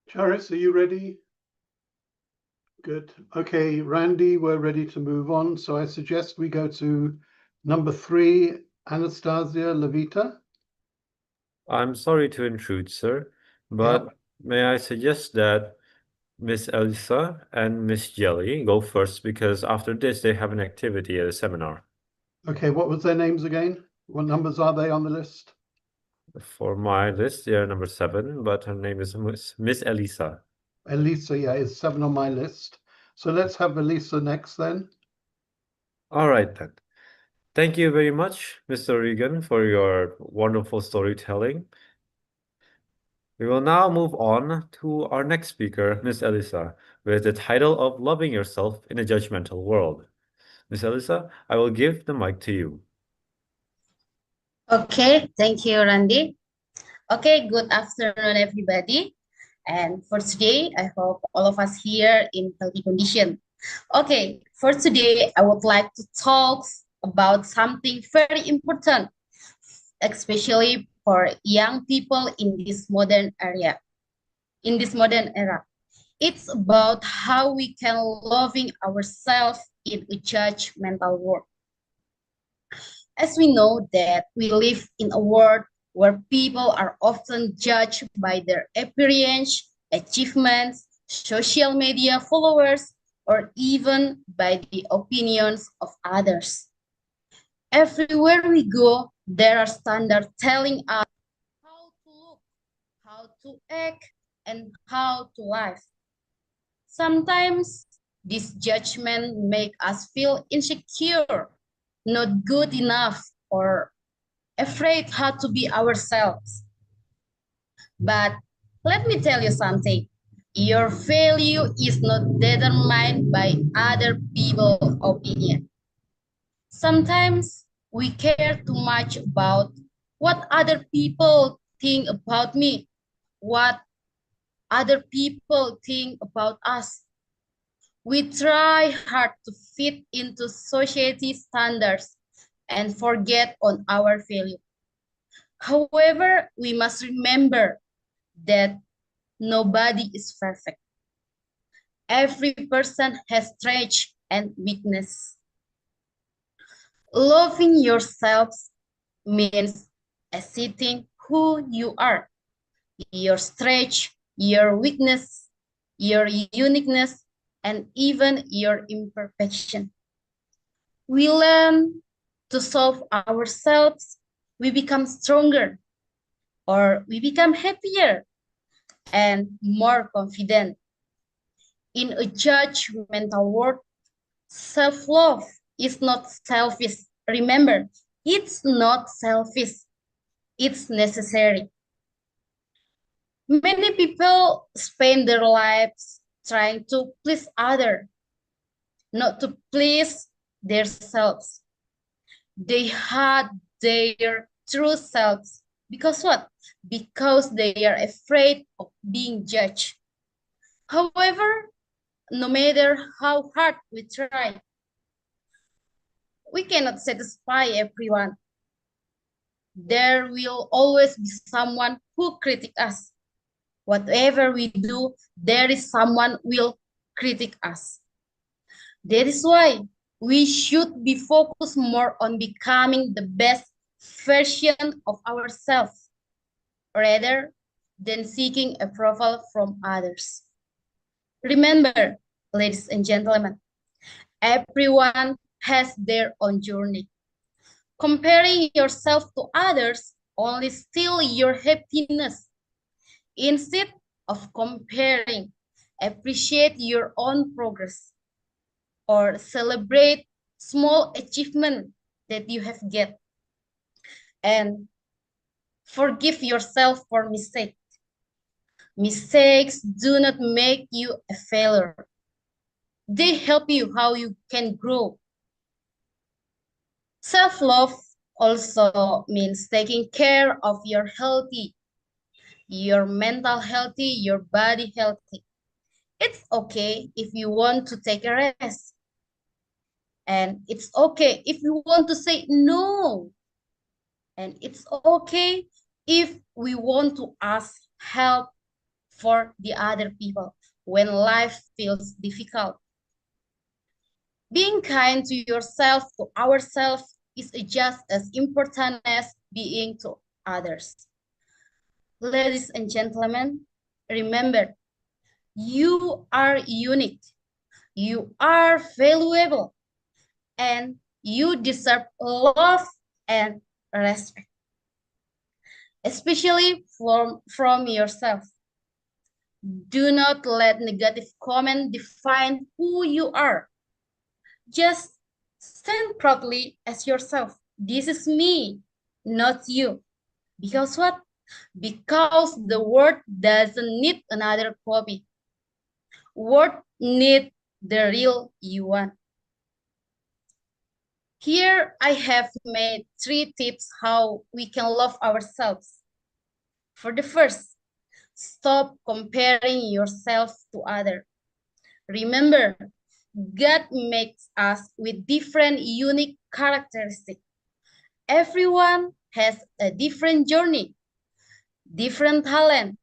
Charis, are you ready? Good. Okay, Randy, we're ready to move on. So I suggest we go to number 3, Anastasia Levita. I'm sorry to intrude, sir, but may I suggest that Miss Elisa and Miss Jelly go first because after this they have an activity at a seminar. Okay, what was their names again? What numbers are they on the list? For my list, they are number 7, but her name is Miss Elisa. Elisa, yeah, is 7 on my list. So let's have Elisa next then. All right then. Thank you very much, Mr. Regan, for your wonderful storytelling. We will now move on to our next speaker, Miss Elisa, with the title of Loving Yourself in a Judgmental World. Miss Elisa, I will give the mic to you. Okay, thank you, Randy. Okay, good afternoon, everybody. And for today, I hope all of us here in healthy condition. Okay, for today, I would like to talk about something very important, especially for young people in this modern area, in this modern era. It's about how we can loving ourselves in a judgmental world. As we know that we live in a world where people are often judged by their appearance, achievements, social media followers, or even by the opinions of others. Everywhere we go, there are standards telling us how to look, how to act, and how to live. Sometimes this judgment make us feel insecure, not good enough, or afraid how to be ourselves. But let me tell you something. Your value is not determined by other people's opinion. Sometimes we care too much about what other people think about me, what other people think about us. We try hard to fit into society standards and forget on our value. However, we must remember that nobody is perfect. Every person has strength and weakness. Loving yourselves means accepting who you are, your strength, your weakness, your uniqueness, and even your imperfection. We learn to solve ourselves, we become stronger, or we become happier and more confident. In a judgmental world, self-love is not selfish. Remember, it's not selfish. It's necessary. Many people spend their lives trying to please others, not to please themselves. They hide their true selves. Because what? Because they are afraid of being judged. However, no matter how hard we try, we cannot satisfy everyone. There will always be someone who critique us. Whatever we do, there is someone will critique us. That is why we should be focused more on becoming the best version of ourselves, rather than seeking approval from others. Remember, ladies and gentlemen, everyone has their own journey. Comparing yourself to others only steals your happiness. Instead of comparing, appreciate your own progress or celebrate small achievement that you have get. And forgive yourself for mistakes. Mistakes do not make you a failure. They help you how you can grow. Self-love also means taking care of your healthy, your mental healthy, your body healthy. It's okay if you want to take a rest. And it's okay if you want to say no. And it's okay if we want to ask help for the other people when life feels difficult. Being kind to yourself, to ourselves, is just as important as being to others. Ladies and gentlemen, remember, you are unique, you are valuable, and you deserve love and respect, especially from yourself. Do not let negative comment define who you are. Just stand proudly as yourself. This is me, not you. Because what? Because the world doesn't need another copy. World need the real you want. Here I have made 3 tips how we can love ourselves. For the first, stop comparing yourself to others. Remember, God makes us with different unique characteristics. Everyone has a different journey, different talent,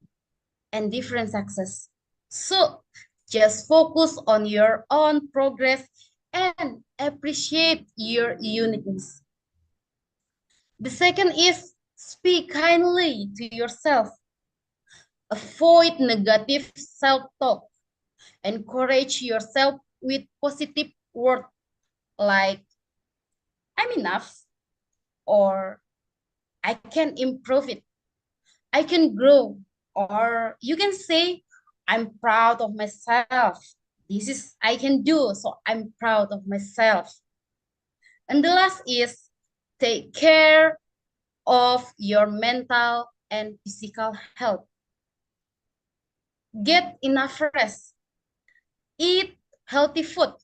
and different success. So just focus on your own progress and appreciate your uniqueness. The second is speak kindly to yourself. Avoid negative self-talk. Encourage yourself with positive words like, I'm enough, or I can improve it, I can grow, or you can say, I'm proud of myself. This is I can do, so I'm proud of myself. And the last is take care of your mental and physical health. Get enough rest. Eat healthy food.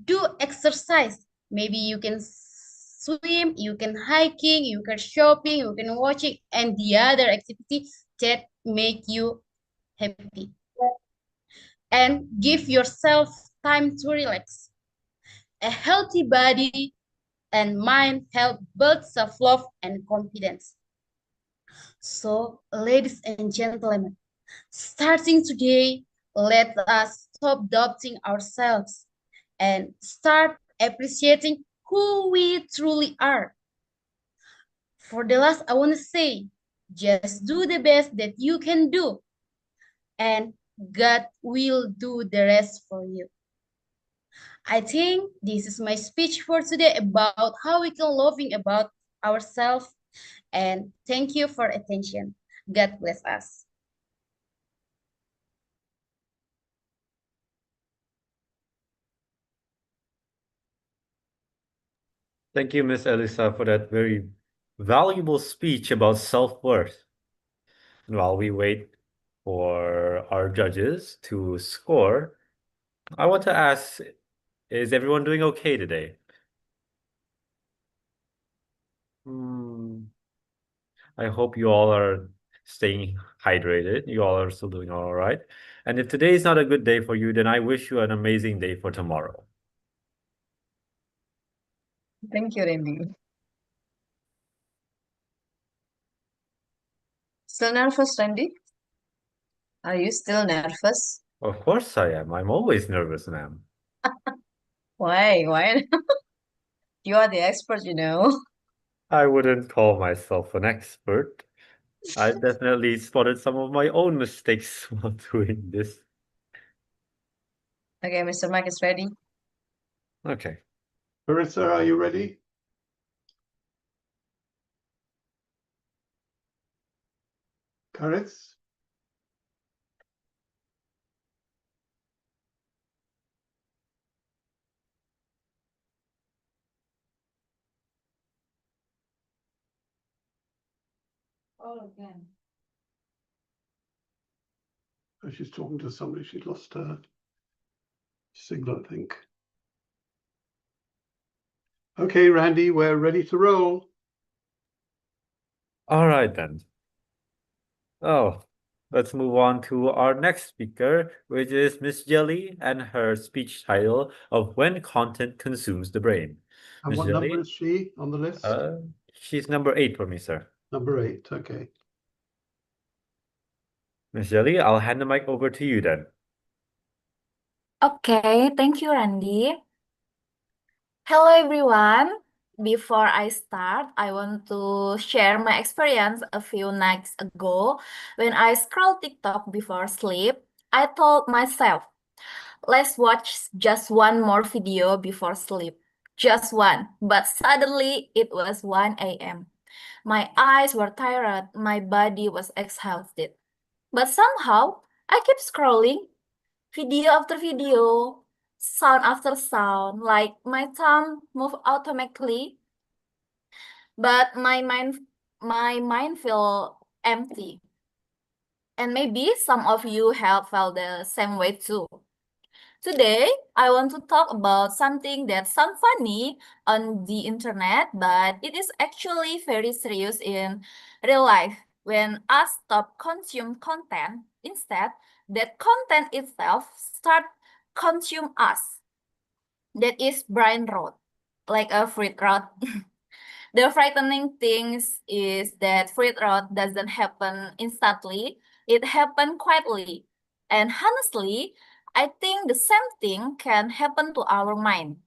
Do exercise. Maybe you can swim, you can hiking, you can shopping, you can watching, and the other activity that make you happy. And give yourself time to relax. A healthy body and mind help build self-love and confidence. So, ladies and gentlemen, starting today, let us stop doubting ourselves and start appreciating who we truly are. For the last, I want to say, just do the best that you can do, and God will do the rest for you. I think this is my speech for today about how we can loving about ourselves, and thank you for attention. God bless us. Thank you, Miss Elisa, for that very valuable speech about self-worth. And while we wait for our judges to score, I want to ask, is everyone doing okay today? I hope you all are staying hydrated. You all are still doing all right. And if today is not a good day for you, then I wish you an amazing day for tomorrow. Thank you, Randy. Still nervous, Randy? Are you still nervous? Of course I am. I'm always nervous, ma'am. Why? Why? You are the expert, you know. I wouldn't call myself an expert. I definitely spotted some of my own mistakes while doing this. Okay, Mr. Mike is ready. Okay. Marissa, are you ready? Karis? Oh, again. Oh, she's talking to somebody. She's lost her signal, I think. Okay, Randy, we're ready to roll. All right then. Oh, let's move on to our next speaker, which is Miss Jelly and her speech title of When Content Consumes the Brain. And Miss what number Jelly? is she on the list? She's number 8 for me, sir. Number 8, okay. Miss Jelly, I'll hand the mic over to you then. Okay, thank you, Randy. Hello, everyone. Before I start, I want to share my experience a few nights ago. When I scrolled TikTok before sleep, I told myself, let's watch just one more video before sleep. Just one. But suddenly, it was 1 a.m. My eyes were tired, my body was exhausted. But somehow, I kept scrolling, video after video, sound after sound, like my thumb moved automatically, but my mind felt empty. And maybe some of you have felt the same way too. Today, I want to talk about something that sounds funny on the internet, but it is actually very serious in real life. When us stop consume content, instead, that content itself start consume us. That is brain rot, like a fruit rot. The frightening thing is that fruit rot doesn't happen instantly. It happens quietly. And honestly, I think the same thing can happen to our mind.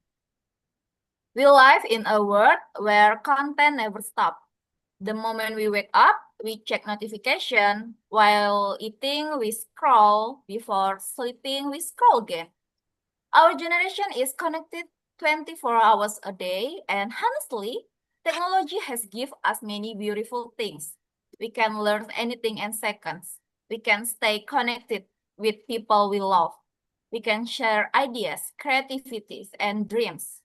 We live in a world where content never stops. The moment we wake up, we check notification. While eating, we scroll. Before sleeping, we scroll again. Our generation is connected 24 hours a day, and honestly, technology has given us many beautiful things. We can learn anything in seconds. We can stay connected with people we love. We can share ideas, creativities, and dreams.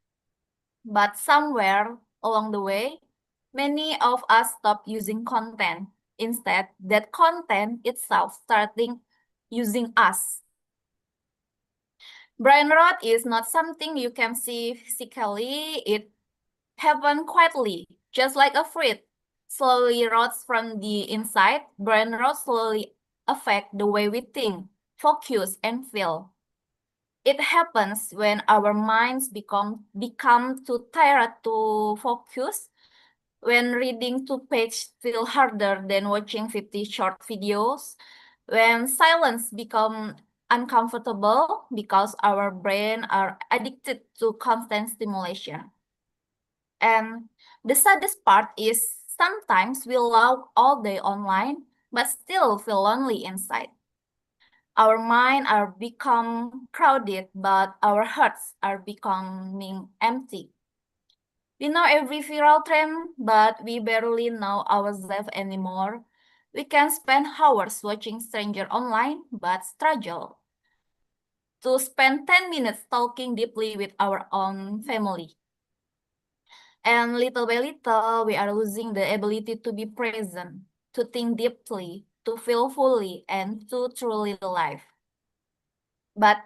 But somewhere along the way, many of us stop using content. Instead, that content itself starting using us. Brain rot is not something you can see physically. It happens quietly, just like a fruit slowly rots from the inside. Brain rot slowly affect the way we think, focus, and feel. It happens when our minds become too tired to focus, when reading two pages feel harder than watching 50 short videos, when silence become uncomfortable because our brain are addicted to constant stimulation. And the saddest part is sometimes we log all day online, but still feel lonely inside. Our minds are become crowded, but our hearts are becoming empty. We know every viral trend, but we barely know ourselves anymore. We can spend hours watching stranger online, but struggle to spend 10 minutes talking deeply with our own family. And little by little, we are losing the ability to be present, to think deeply, to feel fully, and to truly live. But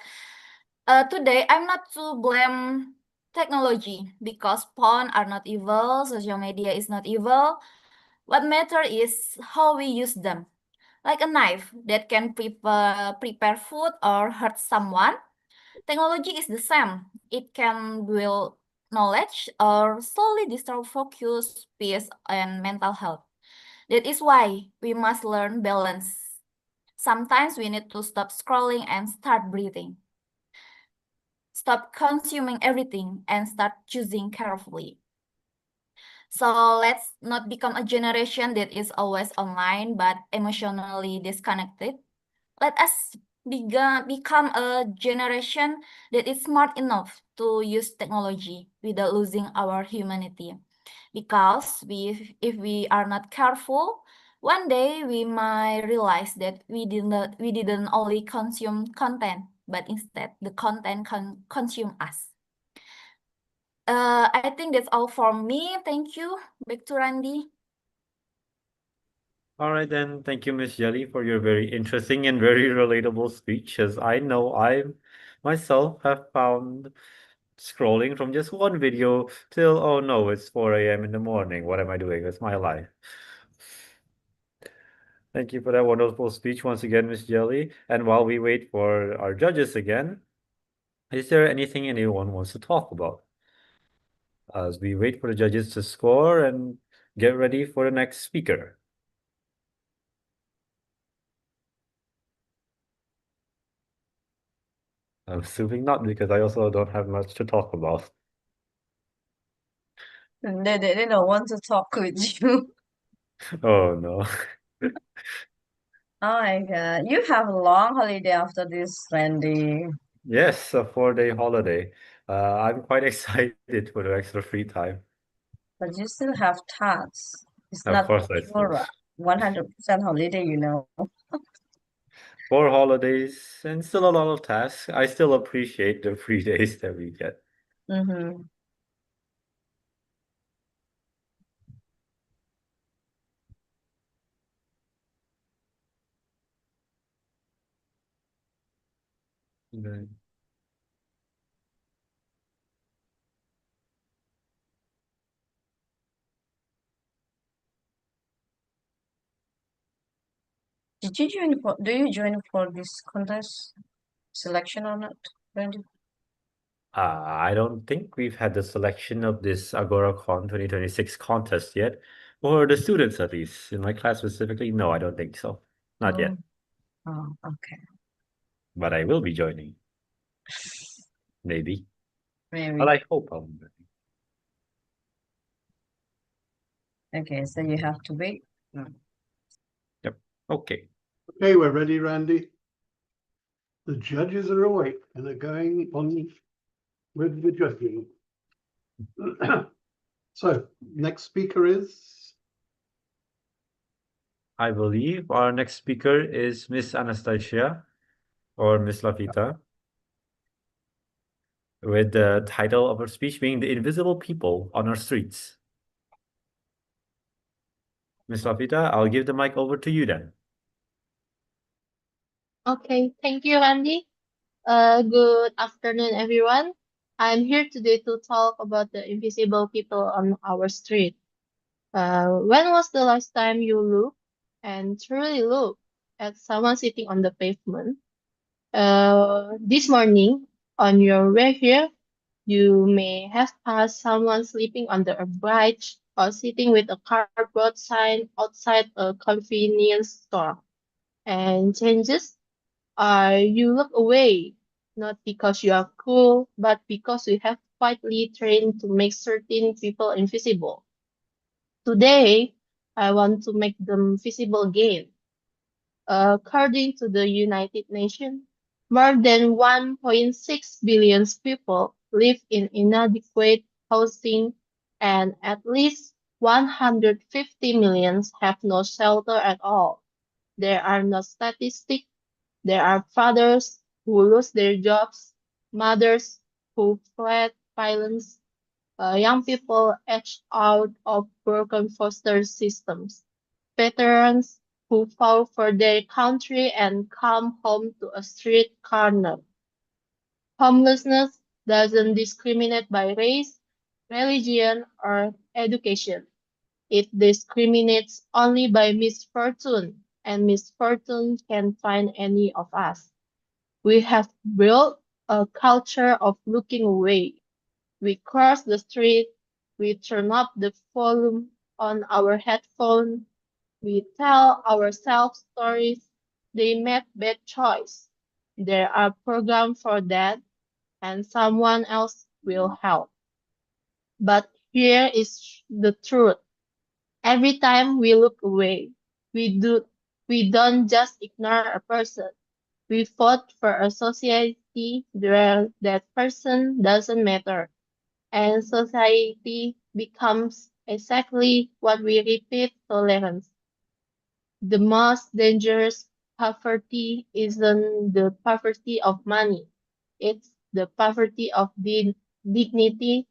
today, I'm not to blame technology because porn are not evil, social media is not evil. What matters is how we use them. Like a knife that can prepare food or hurt someone, technology is the same. It can build knowledge or slowly destroy focus, peace, and mental health. That is why we must learn balance. Sometimes we need to stop scrolling and start breathing. Stop consuming everything and start choosing carefully. So let's not become a generation that is always online but emotionally disconnected. Let us become a generation that is smart enough to use technology without losing our humanity. Because if we are not careful, one day we might realize that we didn't only consume content, but instead the content consume us. I think that's all from me. Thank you. Back to Randy. All right, then. Thank you, Miss Jelly, for your very interesting and very relatable speech, as I know I myself have found scrolling from just one video till, oh no, it's 4 a.m. in the morning. What am I doing with my life? Thank you for that wonderful speech once again, Miss Jelly. And while we wait for our judges again, is there anything anyone wants to talk about? As we wait for the judges to score and get ready for the next speaker. I'm assuming not, because I also don't have much to talk about. They don't want to talk with you. Oh no. Oh my God. You have a long holiday after this, Randy. Yes, a 4-day holiday. I'm quite excited for the extra free time. But you still have tasks. It's Of not course I still. your 100% holiday, you know. 4 holidays and still a lot of tasks. I still appreciate the free days that we get. Mm-hmm. Right. Did you join for, do you join for this contest selection or not, Randy? I don't think we've had the selection of this AgoraCon 2026 contest yet. Or the students, at least. In my class specifically, no, I don't think so. Not yet. Oh, okay. But I will be joining. Maybe. Maybe. But I hope I'll be joining. Okay, so you have to wait. Yep. Okay. Okay, we're ready, Randy. The judges are awake and are going on with the judging. So, next speaker is I believe our next speaker is Miss Anastasia or Miss Lafita, with the title of her speech being The Invisible People on Our Streets. Ms. Lafita, I'll give the mic over to you then. Okay, thank you, Randy. Good afternoon, everyone. I'm here today to talk about the invisible people on our street. When was the last time you looked and truly looked at someone sitting on the pavement? This morning, on your way here, you may have passed someone sleeping under a bridge or sitting with a cardboard sign outside a convenience store. And changes are you look away, not because you are cool, but because we have quietly trained to make certain people invisible. Today, I want to make them visible again. According to the United Nations, more than 1.6 billion people live in inadequate housing, and at least 150 million have no shelter at all. There are no statistics. There are fathers who lose their jobs, mothers who fled violence, young people edged out of broken foster systems, veterans who fought for their country and come home to a street corner. Homelessness doesn't discriminate by race, religion, or education. It discriminates only by misfortune, and misfortune can find any of us. We have built a culture of looking away. We cross the street, we turn up the volume on our headphone, we tell ourselves stories. They made bad choice. There are programs for that, and someone else will help. But here is the truth. Every time we look away, we don't just ignore a person. We fought for a society where that person doesn't matter, and society becomes exactly what we repeat: tolerance. The most dangerous poverty isn't the poverty of money, it's the poverty of dignity,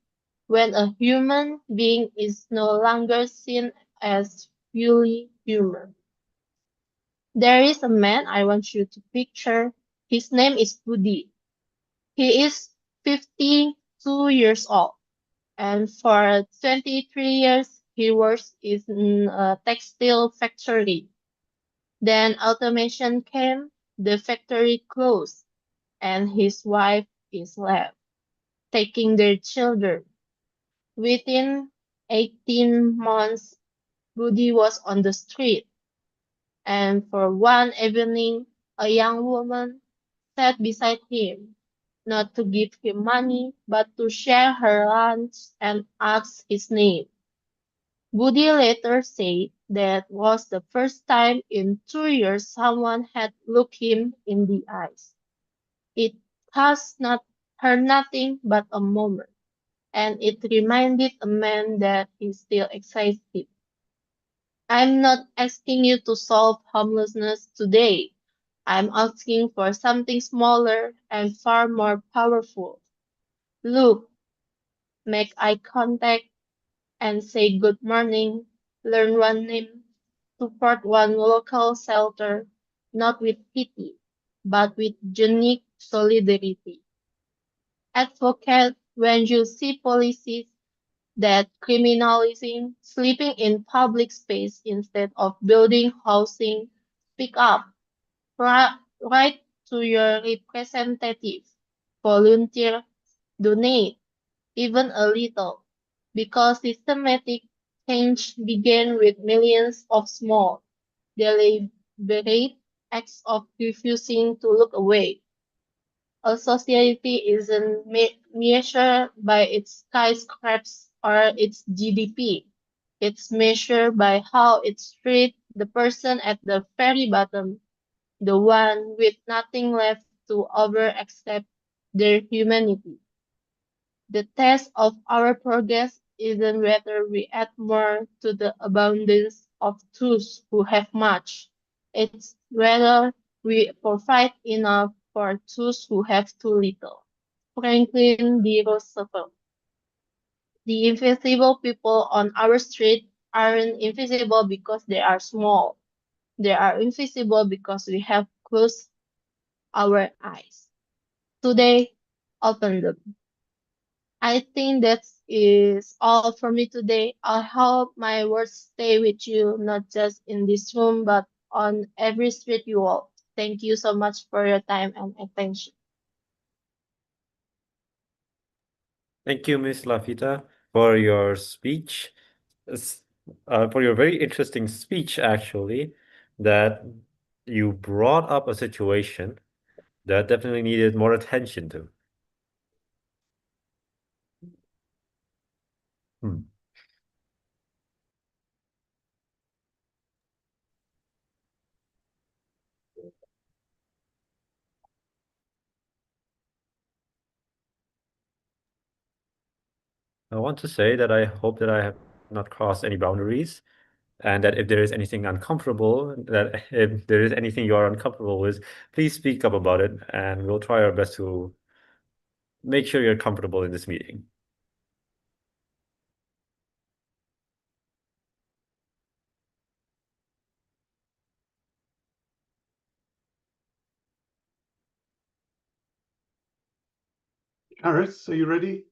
when a human being is no longer seen as fully human. There is a man I want you to picture. His name is Budi. He is 52 years old, and for 23 years he works in a textile factory. Then automation came, the factory closed, and his wife is left, taking their children. Within 18 months, Budi was on the street, and for one evening, a young woman sat beside him, not to give him money, but to share her lunch and ask his name. Budi later said that was the first time in 2 years someone had looked him in the eyes. It cost not her nothing but a moment, and it reminded a man that he still existed. I'm not asking you to solve homelessness today. I'm asking for something smaller and far more powerful. Look, make eye contact, and say good morning, learn one name, support one local shelter, not with pity, but with genuine solidarity. Advocate when you see policies that criminalizing sleeping in public space instead of building housing. Speak up. Write to your representative. Volunteer. Donate, even a little, because systematic change begins with millions of small, deliberate acts of refusing to look away. A society isn't measured by its skyscrapers or its GDP. It's measured by how it treats the person at the very bottom, the one with nothing left to over accept their humanity. The test of our progress isn't whether we add more to the abundance of those who have much. It's whether we provide enough for those who have too little. Franklin D. Roosevelt. The invisible people on our street aren't invisible because they are small. They are invisible because we have closed our eyes. Today, open them. I think that is all for me today. I hope my words stay with you, not just in this room, but on every street you walk. Thank you so much for your time and attention. Thank you, Ms. Lafita, for your speech. For your very interesting speech, actually, that you brought up a situation that definitely needed more attention to. Hmm. I want to say that I hope that I have not crossed any boundaries, and that if there is anything uncomfortable, that if there is anything you are uncomfortable with, please speak up about it, and we'll try our best to make sure you're comfortable in this meeting. Harris, are you ready?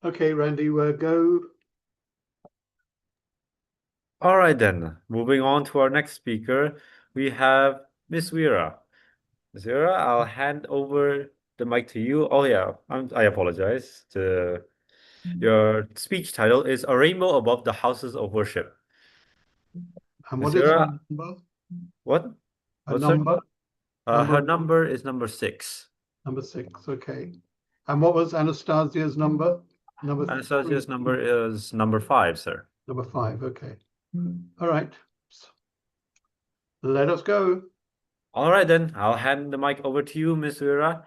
Okay, Randy, we'll go. All right, then. Moving on to our next speaker, we have Miss Vera. Miss Vera, I'll hand over the mic to you. Oh, yeah, I apologize. Your speech title is A Rainbow Above the Houses of Worship. And Miss what is her Vera, number? what? A What's her? number? Her number is number 6. Number 6, okay. And what was Anastasia's number? Number Anastasia's number is number 5, sir. Number 5, okay. All right. Let us go. All right, then. I'll hand the mic over to you, Miss Vera.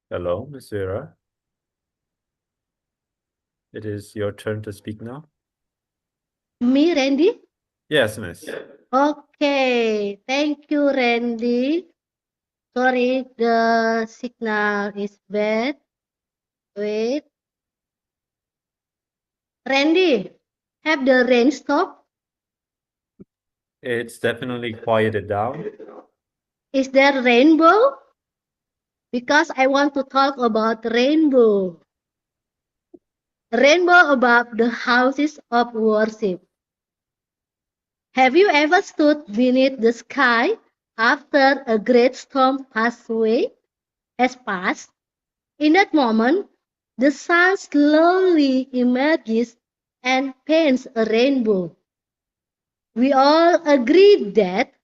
Hello, Miss Vera. It is your turn to speak now. Me, Randy? Yes, miss. Okay, thank you, Randy. Sorry, the signal is bad. Wait. Randy, have the rain stopped? It's definitely quieted down. Is there rainbow? Because I want to talk about rainbow. Rainbow above the houses of worship. Have you ever stood beneath the sky after a great storm has passed? In that moment, the sun slowly emerges and paints a rainbow. We all agree that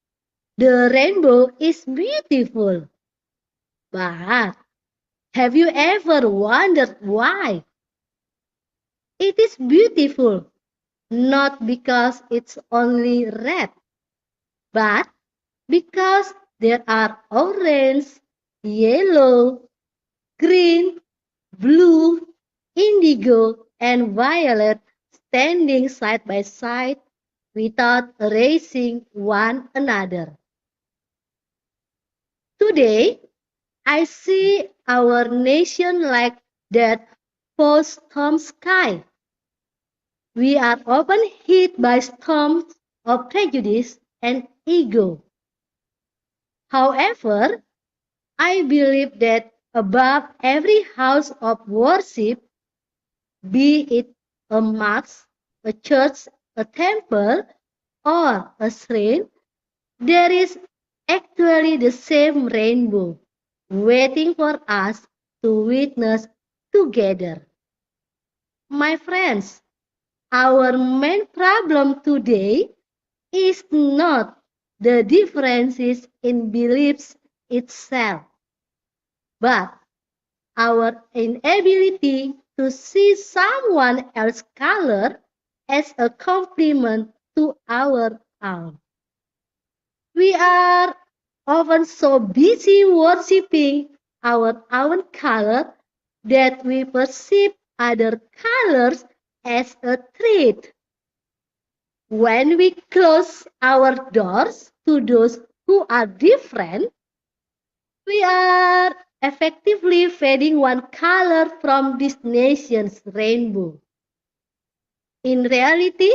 the rainbow is beautiful. But have you ever wondered why? It is beautiful not because it's only red, but because there are orange, yellow, green, blue, indigo, and violet standing side by side without erasing one another. Today, I see our nation like that post-storm sky. We are often hit by storms of prejudice and ego. However, I believe that above every house of worship, be it a mosque, a church, a temple, or a shrine, there is actually the same rainbow waiting for us to witness together. My friends, our main problem today is not the differences in beliefs itself, but our inability to see someone else's color as a complement to our own. We are often so busy worshipping our own color that we perceive other colors as a threat. When we close our doors to those who are different, we are effectively fading one color from this nation's rainbow. In reality,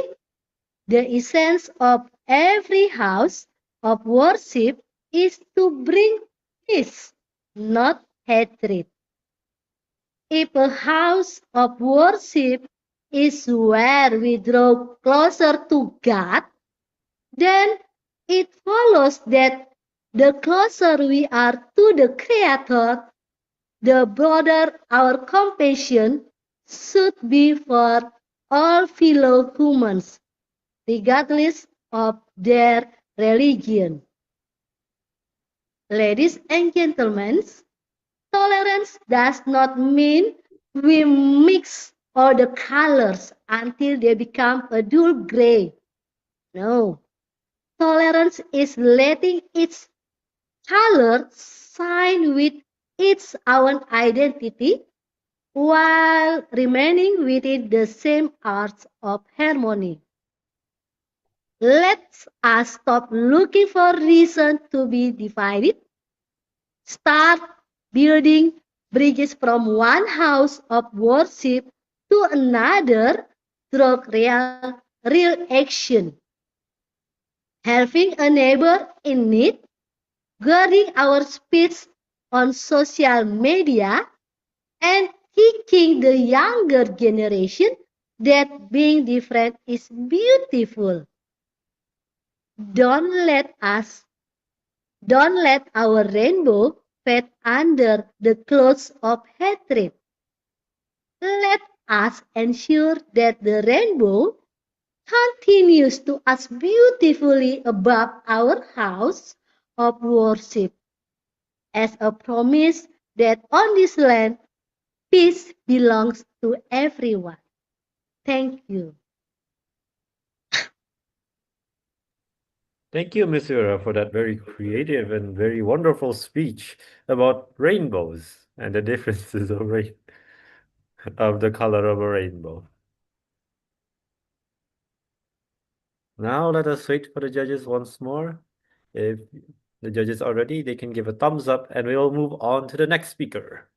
the essence of every house of worship is to bring peace, not hatred. If a house of worship is where we draw closer to God, then it follows that the closer we are to the Creator, the broader our compassion should be for all fellow humans, regardless of their religion. Ladies and gentlemen, tolerance does not mean we mix all the colors until they become a dull gray. No. Tolerance is letting each color shine with its own identity while remaining within the same arts of harmony. Let us stop looking for reason to be divided. Start building bridges from one house of worship to another through real action. Helping a neighbor in need, guarding our speech on social media, and teaching the younger generation that being different is beautiful. Don't let our rainbow fade under the clothes of hatred. Let us ensure that the rainbow continues to us beautifully above our house of worship as a promise that on this land peace belongs to everyone. Thank you. Thank you, Ms. Ura, for that very creative and very wonderful speech about rainbows and the differences of of the color of a rainbow. Now let us wait for the judges once more. If the judges are ready, they can give a thumbs up and we will move on to the next speaker.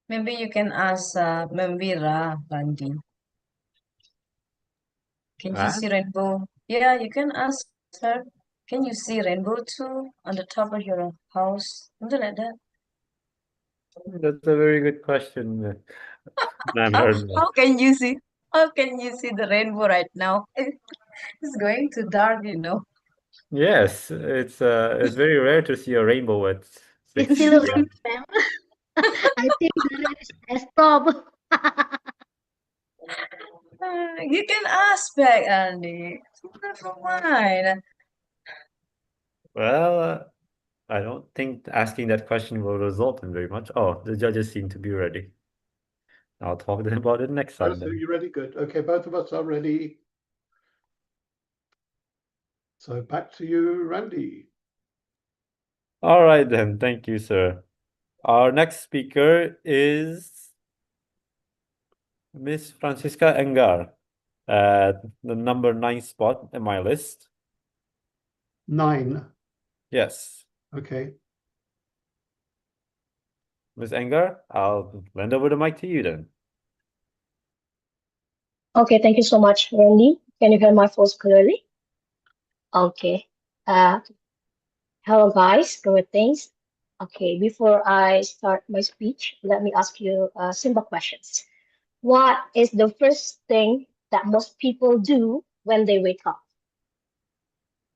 Maybe you can ask Memvira, Randi. Can you see rainbow? Yeah, you can ask her. Can you see rainbow too on the top of your house? Something like that. That's a very good question, Ma'am Ernest. How can you see? How can you see the rainbow right now? It's going too dark, you know. Yes, it's very rare to see a rainbow at It's 6 still p.m. raining, ma'am. I think the rain has stopped. You can ask back, Andy. Never mind. Well, I don't think asking that question will result in very much. Oh, the judges seem to be ready. I'll talk to them about it next Oh, time so then. you ready? Good. Okay, both of us are ready. So back to you, Randy. All right then. Thank you, sir. Our next speaker is Miss Francisca Engar at the number 9 spot in my list. 9. Yes. Okay. Miss Engar, I'll lend over the mic to you then. Okay, thank you so much, Randy. Can you hear my voice clearly? Okay. Hello guys, greetings. Okay, before I start my speech, let me ask you simple questions. What is the first thing that most people do when they wake up?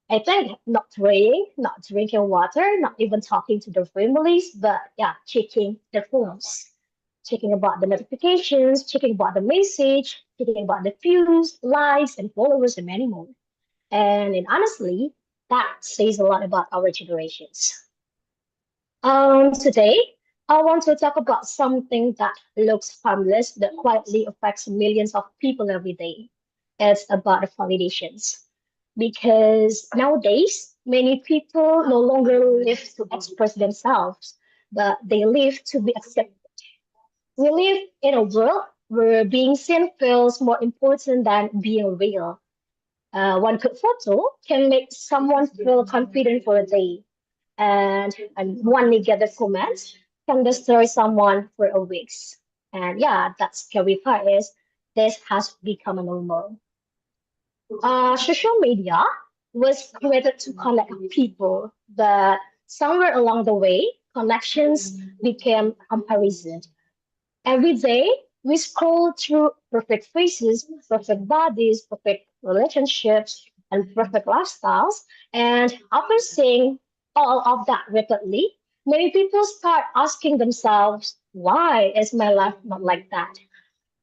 I think not praying, not drinking water, not even talking to their families, but yeah, checking their phones, checking about the notifications, checking about the message, checking about the views, likes, and followers, and many more. And honestly, that says a lot about our generations. Today, I want to talk about something that looks harmless but quietly affects millions of people every day. It's about the validations. Because nowadays, many people no longer live to express themselves, but they live to be accepted. We live in a world where being seen feels more important than being real. One good photo can make someone feel confident for a day, and one negative comment can destroy someone for a week. And yeah, that scary part is this has become a normal. Social media was created to connect people, but somewhere along the way, connections became comparison. Every day, we scroll through perfect faces, perfect bodies, perfect relationships, and perfect lifestyles. And after seeing all of that repeatedly, many people start asking themselves, why is my life not like that?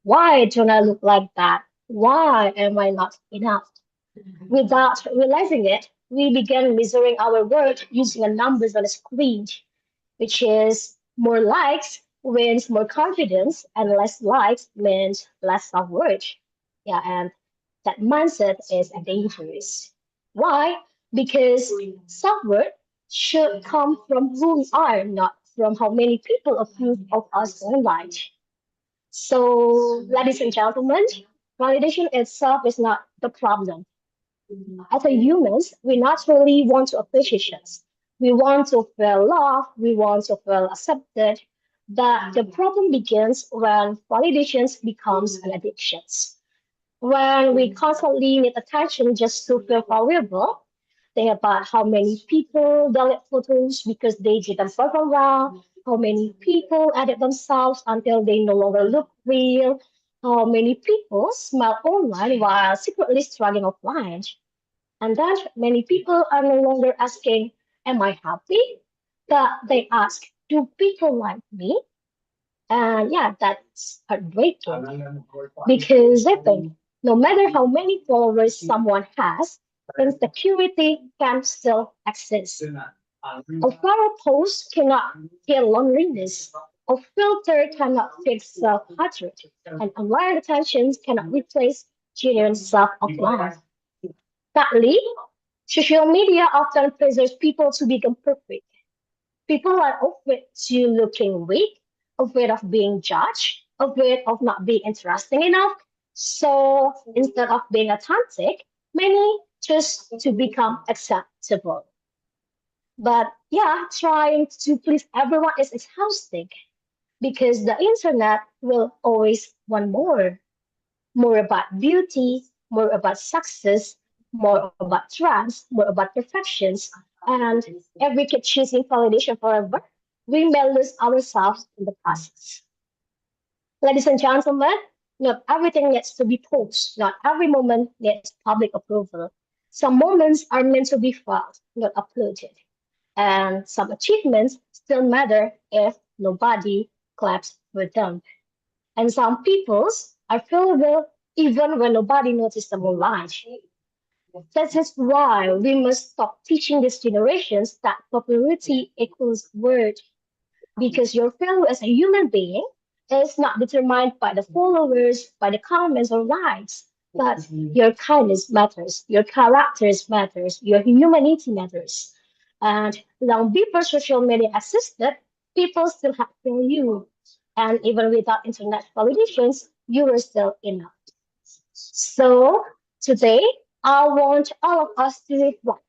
Why don't I look like that? Why am I not enough? Without realizing it, we began measuring our worth using a numbers on a screen, which is more likes means more confidence, and less likes means less self-worth. Yeah, and that mindset is dangerous. Why? Because self-worth should come from who we are, not from how many people approve of us online. So, ladies and gentlemen, validation itself is not the problem. As a humans, we naturally want to appreciation. We want to feel loved, we want to feel accepted. But the problem begins when validations becomes an addiction. When we constantly need attention just to feel valuable, think about how many people delete photos because they didn't perform well, how many people edit themselves until they no longer look real, how many people smile online while secretly struggling offline. And then many people are no longer asking, am I happy? But they ask, do people like me? And yeah, that's heartbreaking. Because I think no matter how many followers someone has, insecurity can still exist. A viral post cannot kill loneliness. A filter cannot fix self-hatred. And online attention cannot replace genuine self-love. Sadly, social media often pressures people to become perfect. People are afraid to looking weak, afraid of being judged, afraid of not being interesting enough. So instead of being authentic, many choose to become acceptable. But yeah, trying to please everyone is exhausting because the internet will always want more about beauty, more about success, more about trust, more about perfections, and if we keep choosing validation forever, we may lose ourselves in the process. Ladies and gentlemen, not everything needs to be posted, not every moment needs public approval. Some moments are meant to be felt, not uploaded. And some achievements still matter if nobody claps for them. And some peoples are fillable even when nobody noticed them online. That is why we must stop teaching these generations that popularity equals worth, because your value as a human being is not determined by the followers, by the comments or likes, but your kindness matters, your characters matters, your humanity matters. And long before social media existed, people still had value. And even without internet validations, you were still enough. So today, I want all of us to reflect.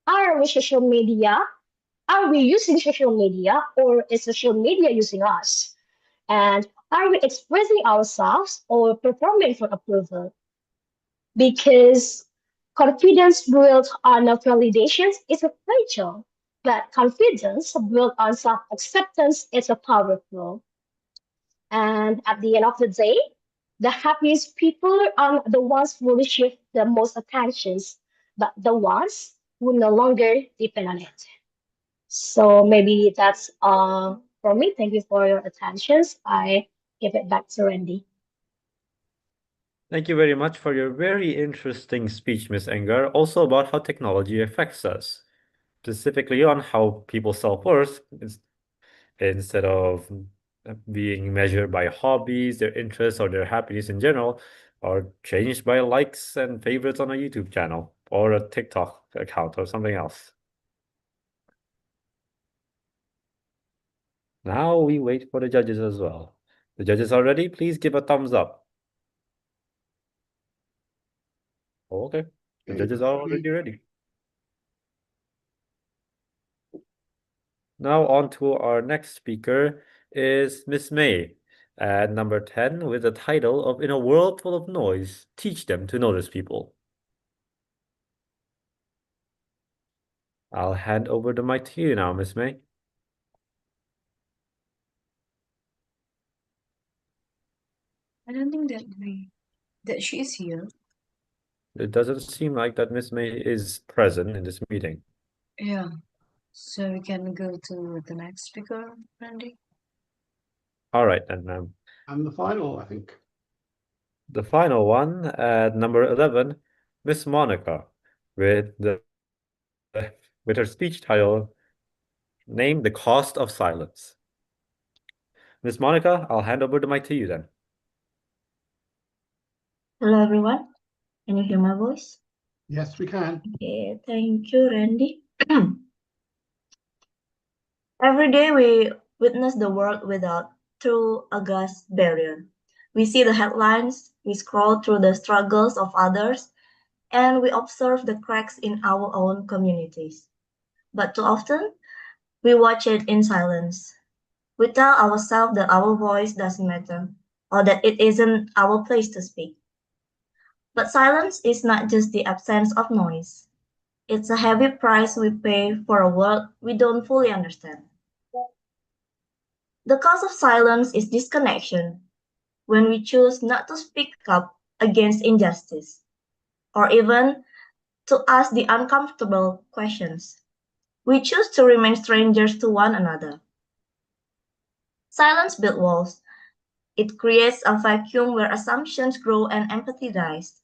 Are we social media? Are we using social media or is social media using us? And are we expressing ourselves or performing for approval? Because confidence built on validations is fragile. But confidence built on self-acceptance is a powerful. And at the end of the day, the happiest people are the ones who receive the most attentions, but the ones who no longer depend on it. So maybe that's for me. Thank you for your attentions. I give it back to Randy. Thank you very much for your very interesting speech, Miss Enger, also about how technology affects us, specifically on how people self-worth instead of being measured by hobbies, their interests, or their happiness in general, are changed by likes and favorites on a YouTube channel or a TikTok account or something else. Now we wait for the judges as well. The judges are ready. Please give a thumbs up. Okay, the judges are already ready. Now on to our next speaker is Miss May at number 10 with the title of In a World Full of Noise, Teach Them to Notice People. I'll hand over the mic to you now, Miss May. I don't think that she is here. It doesn't seem like that Miss May is present in this meeting. Yeah. So we can go to the next speaker, Randy. All right, then, ma'am. And the final, I think. The final one at number 11, Miss Monica, with her speech title, Name the Cost of Silence. Miss Monica, I'll hand over the mic to you then. Hello, everyone. Can you hear my voice? Yes, we can. Okay, thank you, Randy. Every day we witness the world without through a glass barrier. We see the headlines, we scroll through the struggles of others, and we observe the cracks in our own communities. But too often, we watch it in silence. We tell ourselves that our voice doesn't matter, or that it isn't our place to speak. But silence is not just the absence of noise. It's a heavy price we pay for a world we don't fully understand. The cost of silence is disconnection, when we choose not to speak up against injustice, or even to ask the uncomfortable questions. We choose to remain strangers to one another. Silence builds walls. It creates a vacuum where assumptions grow and empathy dies.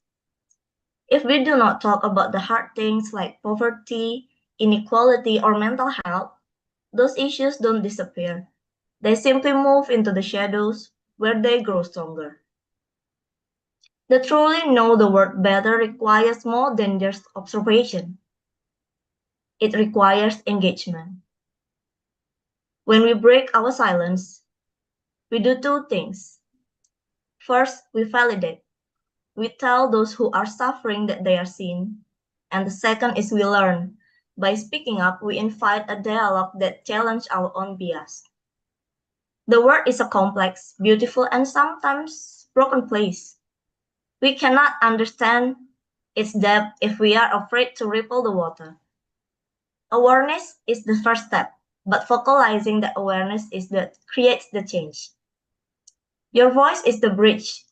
If we do not talk about the hard things like poverty, inequality, or mental health, those issues don't disappear. They simply move into the shadows where they grow stronger. The truly know the world better requires more than just observation. It requires engagement. When we break our silence, we do two things. First, we validate. We tell those who are suffering that they are seen. And the second is we learn. By speaking up, we invite a dialogue that challenges our own bias. The world is a complex, beautiful, and sometimes broken place. We cannot understand its depth if we are afraid to ripple the water. Awareness is the first step, but focalizing the awareness is that creates the change. Your voice is the bridge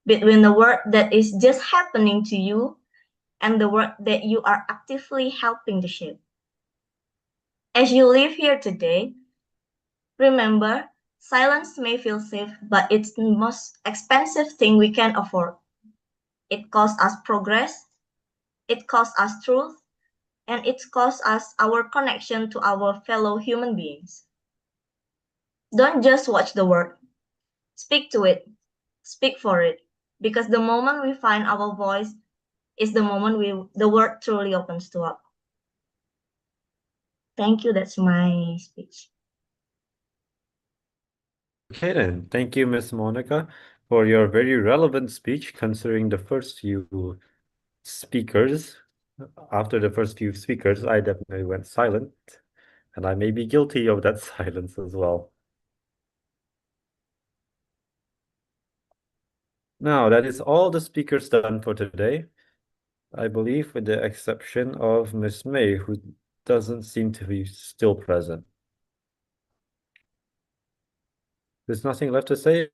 between the world that is just happening to you and the world that you are actively helping to shape. As you live here today, remember, silence may feel safe, but it's the most expensive thing we can afford. It costs us progress, it costs us truth, and it costs us our connection to our fellow human beings. Don't just watch the world. Speak to it. Speak for it. Because the moment we find our voice is the moment the world truly opens to us. Thank you. That's my speech. Okay then, thank you, Miss Monica, for your very relevant speech considering the first few speakers. After the first few speakers, I definitely went silent, and I may be guilty of that silence as well. Now, that is all the speakers done for today, I believe, with the exception of Miss May, who doesn't seem to be still present. There's nothing left to say.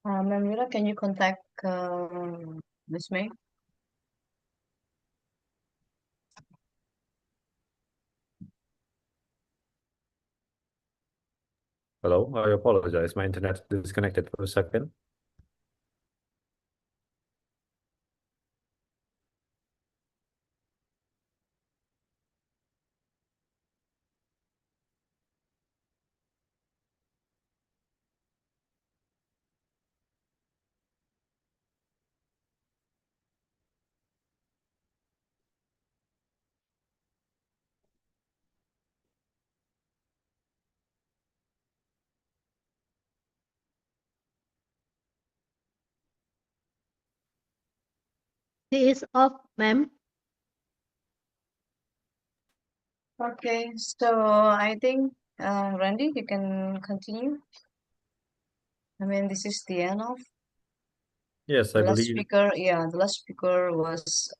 Ma'am Mira, can you contact Miss May? Hello, I apologize. My internet disconnected for a second. She is off, ma'am. Okay, so I think Randy, you can continue. I mean, this is the end of Yes, the I last believe. speaker. Yeah, the last speaker was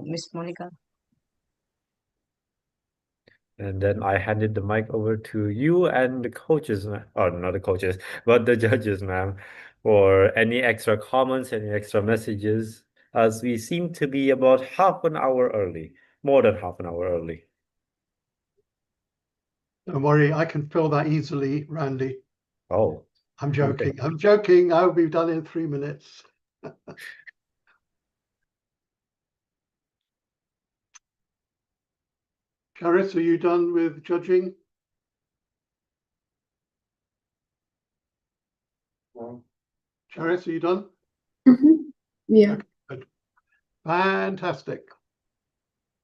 Miss Monica. And then I handed the mic over to you and the coaches, or not the coaches, but the judges, ma'am, for any extra comments, any extra messages, as we seem to be about half an hour early, more than half an hour early. Don't worry, I can fill that easily, Randy. Oh, I'm okay. joking. I'm joking. I'll be done in 3 minutes. Charis, are you done with judging? Charis, are you done? Yeah. Okay, good. Fantastic.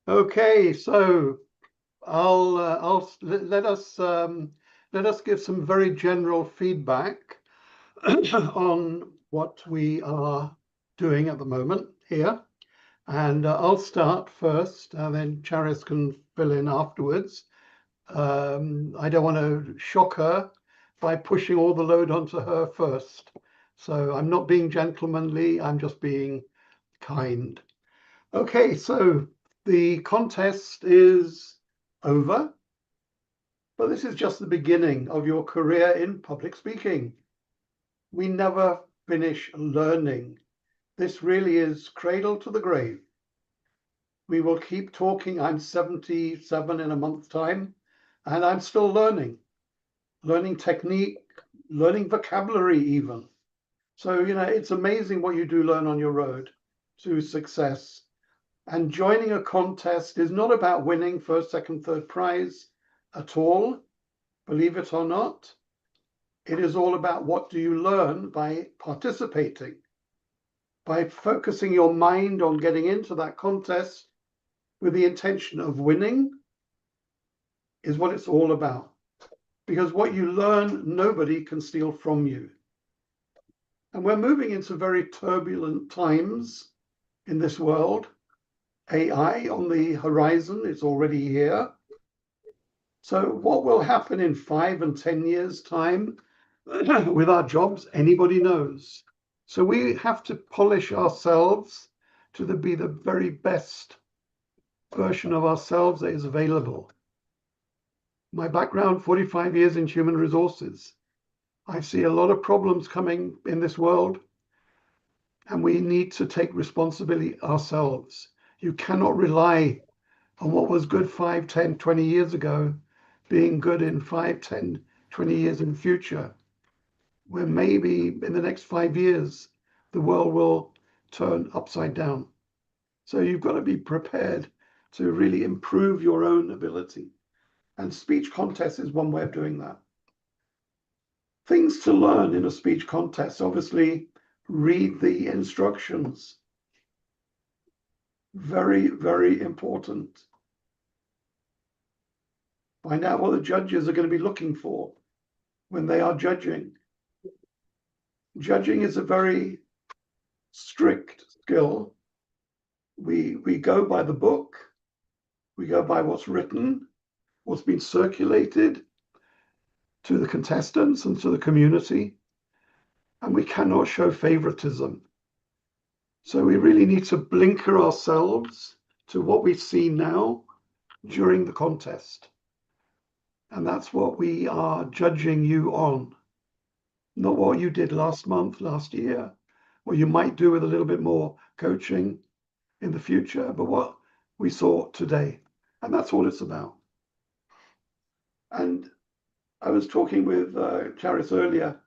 Okay, so let us give some very general feedback on what we are doing at the moment here. And I'll start first, and then Charis can fill in afterwards. I don't want to shock her by pushing all the load onto her first. So I'm not being gentlemanly, I'm just being kind. Okay, so the contest is over, but this is just the beginning of your career in public speaking. We never finish learning. This really is cradle to the grave. We will keep talking. I'm 77 in a month's time, and I'm still learning technique, learning vocabulary even. So, it's amazing what you do learn on your road to success. And joining a contest is not about winning first, second, third prize at all, believe it or not. It is all about what do you learn by participating, by focusing your mind on getting into that contest with the intention of winning is what it's all about. Because what you learn, nobody can steal from you. And we're moving into very turbulent times in this world. AI on the horizon is already here. So what will happen in 5 and 10 years' time with our jobs, anybody knows. So we have to polish ourselves to be the very best version of ourselves that is available. My background, 45 years in human resources. I see a lot of problems coming in this world, and we need to take responsibility ourselves. You cannot rely on what was good 5, 10, 20 years ago being good in 5, 10, 20 years in the future, where maybe in the next 5 years, the world will turn upside down. So you've got to be prepared to really improve your own ability. And speech contest is one way of doing that. Things to learn in a speech contest, obviously, read the instructions. Very, very important. Find out what the judges are going to be looking for when they are judging. Judging is a very strict skill. We go by the book. We go by what's written, what's been circulated to the contestants and to the community. and we cannot show favoritism. So we really need to blinker ourselves to what we see now during the contest. And that's what we are judging you on. Not what you did last month, last year, what you might do with a little bit more coaching in the future, but what we saw today. And that's all it's about. And I was talking with Charis earlier.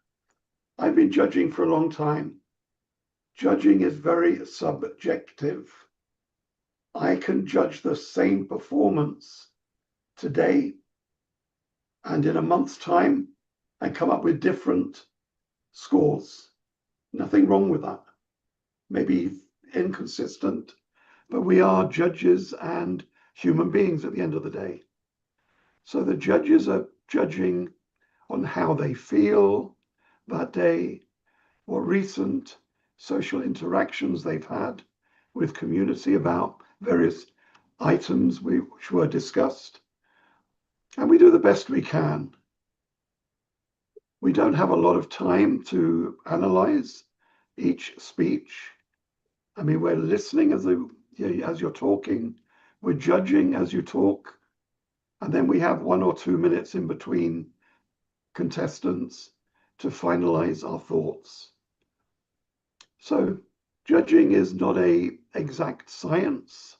I've been judging for a long time. Judging is very subjective. I can judge the same performance today and in a month's time and come up with different scores. Nothing wrong with that. Maybe inconsistent, but we are judges and human beings at the end of the day. So the judges are judging on how they feel that day, what recent social interactions they've had with community about various items which were discussed. And we do the best we can. We don't have a lot of time to analyze each speech. I mean, we're listening as you're talking, we're judging as you talk, and then we have 1 or 2 minutes in between contestants to finalize our thoughts. So judging is not an exact science.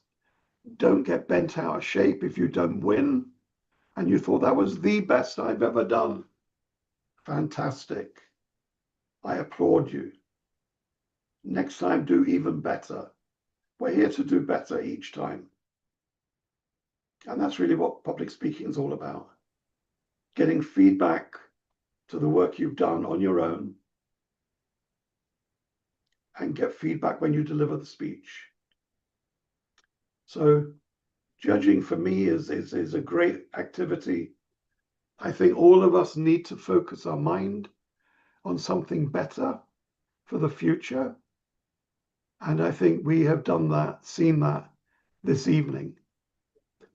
Don't get bent out of shape if you don't win and you thought that was the best I've ever done. Fantastic. I applaud you. Next time, do even better. We're here to do better each time. And that's really what public speaking is all about. Getting feedback to the work you've done on your own and get feedback when you deliver the speech. So judging for me is a great activity. I think all of us need to focus our mind on something better for the future. And I think we have done that, seen that this evening.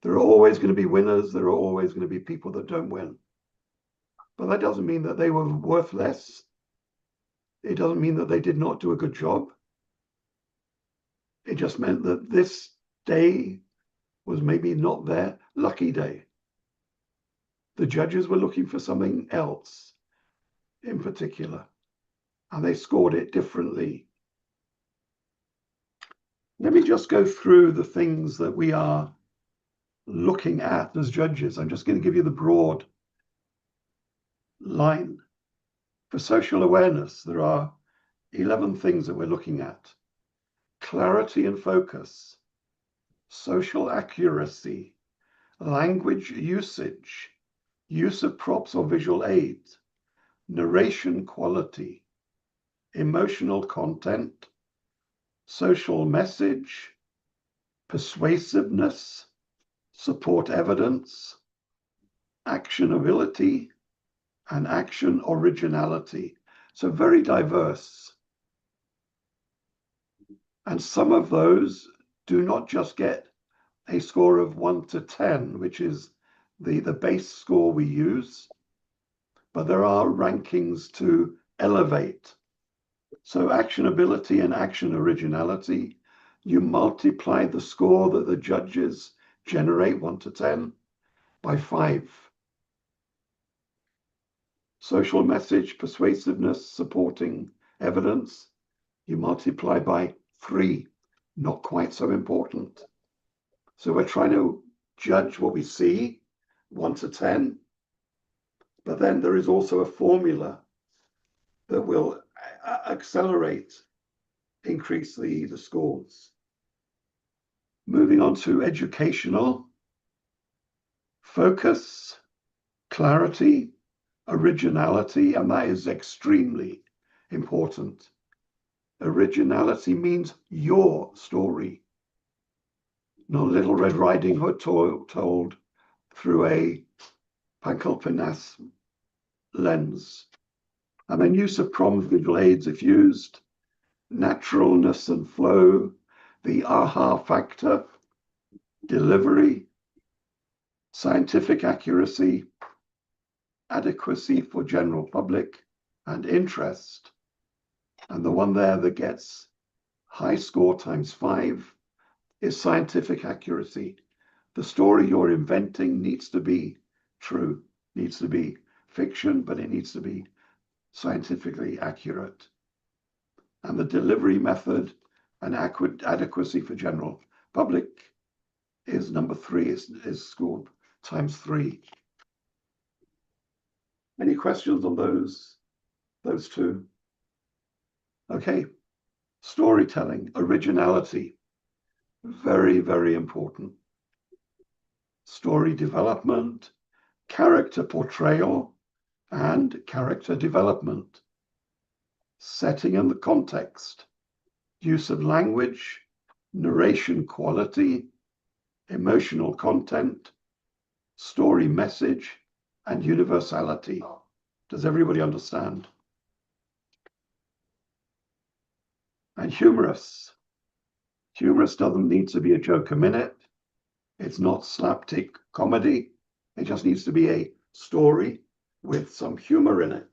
There are always going to be winners. There are always going to be people that don't win. But that doesn't mean that they were worth less. It doesn't mean that they did not do a good job. It just meant that this day was maybe not their lucky day. The judges were looking for something else in particular, and they scored it differently. Let me just go through the things that we are looking at as judges. I'm just going to give you the broad line. For social awareness, there are 11 things that we're looking at. Clarity and focus, social accuracy, language usage, use of props or visual aids, narration quality, emotional content, social message, persuasiveness, support evidence, actionability, and action originality. So very diverse. And some of those do not just get a score of 1 to 10, which is the base score we use, but there are rankings to elevate. So actionability and action originality, you multiply the score that the judges generate, 1 to 10, by 5. Social message, persuasiveness, supporting evidence, you multiply by 3. Not quite so important. So we're trying to judge what we see, 1 to 10, but then there is also a formula that will accelerate, increase the scores. Moving on to educational, focus, clarity, originality, and that is extremely important. Originality means your story, not Little Red Riding Hood told through a Pankalpanas lens. And then use of proms, visual aids if used, naturalness and flow, the aha factor, delivery, scientific accuracy, adequacy for general public, and interest. And the one there that gets high score times 5 is scientific accuracy. The story you're inventing needs to be true, needs to be fiction, but it needs to be scientifically accurate. And the delivery method and adequacy for general public is number 3, is scored times 3. Any questions on those two? Okay, storytelling, originality, very, very important. Story development, character portrayal, and character development. Setting and the context, use of language, narration quality, emotional content, story message, and universality. Does everybody understand? And humorous. Humorous doesn't need to be a joke a minute. It's not slapstick comedy. It just needs to be a story with some humor in it.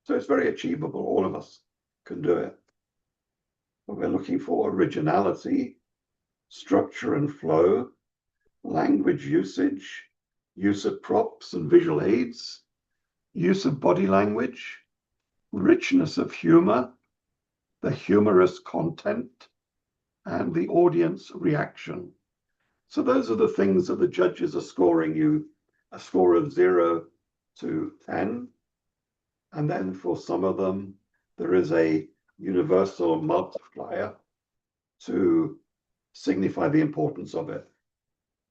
So it's very achievable. All of us can do it. But we're looking for originality, structure and flow, language usage, use of props and visual aids, use of body language, richness of humor, the humorous content, and the audience reaction. So those are the things that the judges are scoring you a score of 0 to 10. And then for some of them, there is a universal multiplier to signify the importance of it.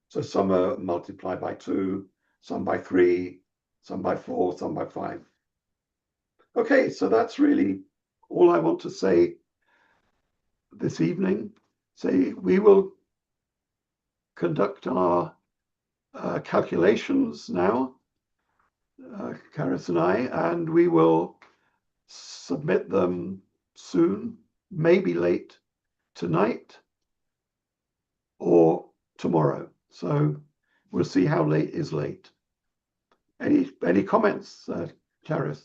So some are multiplied by 2, some by 3, some by 4, some by 5. Okay, so that's really all I want to say this evening. Say we will conduct our calculations now, Karis and I, and we will submit them soon, maybe late tonight or tomorrow. So we'll see how late is late. Any comments, Karis?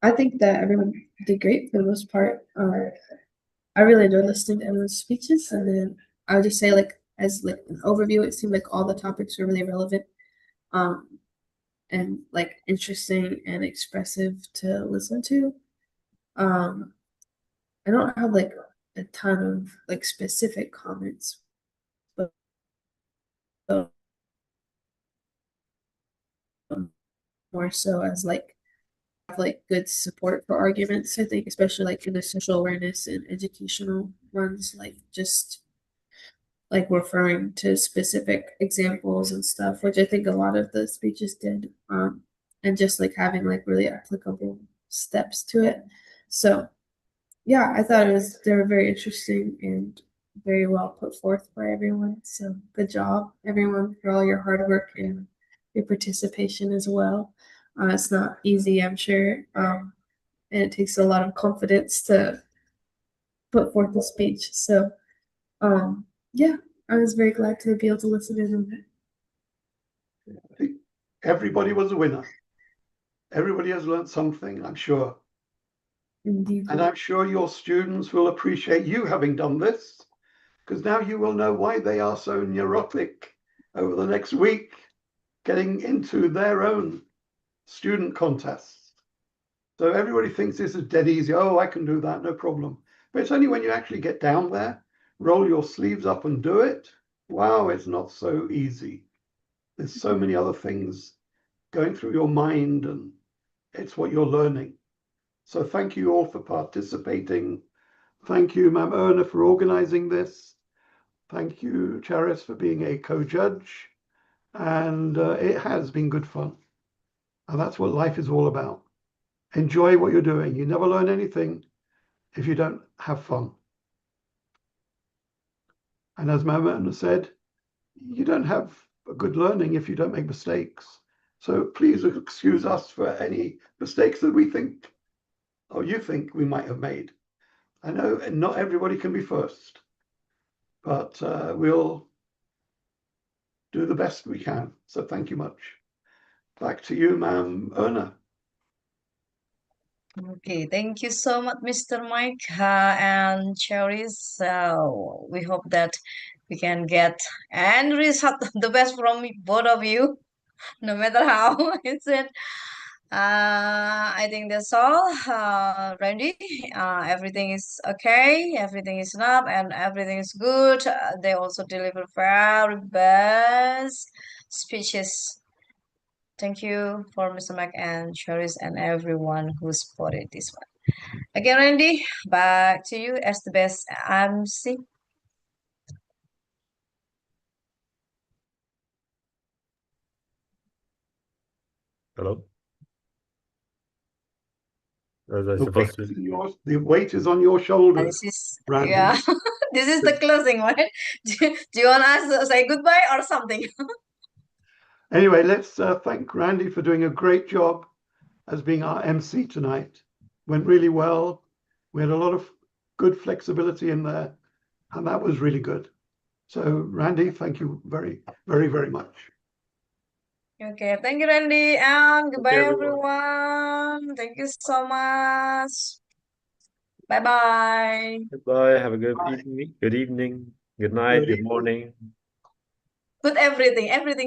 I think that everyone did great for the most part. I really enjoyed listening to everyone's speeches, and then I would just say, like, as like an overview, it seemed like all the topics were really relevant, and like interesting and expressive to listen to. I don't have like a ton of like specific comments, but more so as like good support for arguments. I think especially like in the social awareness and educational ones, like just like referring to specific examples and stuff, which I think a lot of the speeches did, and just like having like really applicable steps to it. So yeah, I thought they were very interesting and very well put forth by everyone. So good job, everyone, for all your hard work and your participation as well. It's not easy, I'm sure, and it takes a lot of confidence to put forth a speech. So, yeah, I was very glad to be able to listen in. I think everybody was a winner. Everybody has learned something, I'm sure. Indeed. And I'm sure your students will appreciate you having done this, because now you will know why they are so neurotic over the next week, getting into their own student contests. So everybody thinks this is dead easy. Oh, I can do that, no problem. But it's only when you actually get down there, roll your sleeves up and do it. Wow, it's not so easy. There's so many other things going through your mind, and it's what you're learning. So thank you all for participating. Thank you, Ma'am Erna, for organizing this. Thank you, Charis, for being a co-judge. And it has been good fun. And that's what life is all about. Enjoy what you're doing. You never learn anything if you don't have fun. And as Ma'am Erna said, you don't have a good learning if you don't make mistakes. So please excuse us for any mistakes that we think or you think we might have made. I know not everybody can be first, but we'll do the best we can. So thank you much. Back to you, ma'am, Erna. Okay, thank you so much, Mr. Mike and Cherise. We hope that we can get and result the best from both of you, no matter how it's it. I think that's all. Randy, everything is okay, everything is up, and everything is good. They also deliver very best speeches. Thank you for Mr. Mac and Cherise and everyone who supported this one. Again, Randy, back to you as the best MC. Hello? Was I The supposed weight, to? the weight is on your shoulders, This is Randy. yeah. This is the closing, right? Do you want us to say goodbye or something? Anyway, let's thank Randy for doing a great job as being our MC tonight. Went really well. We had a lot of good flexibility in there, and that was really good. So, Randy, thank you very, very, very much. Okay, thank you, Randy, and goodbye, everyone. everyone. Thank you so much. Bye bye. Goodbye. Have a good evening. Good evening. Good night. Good morning. Good everything, everything.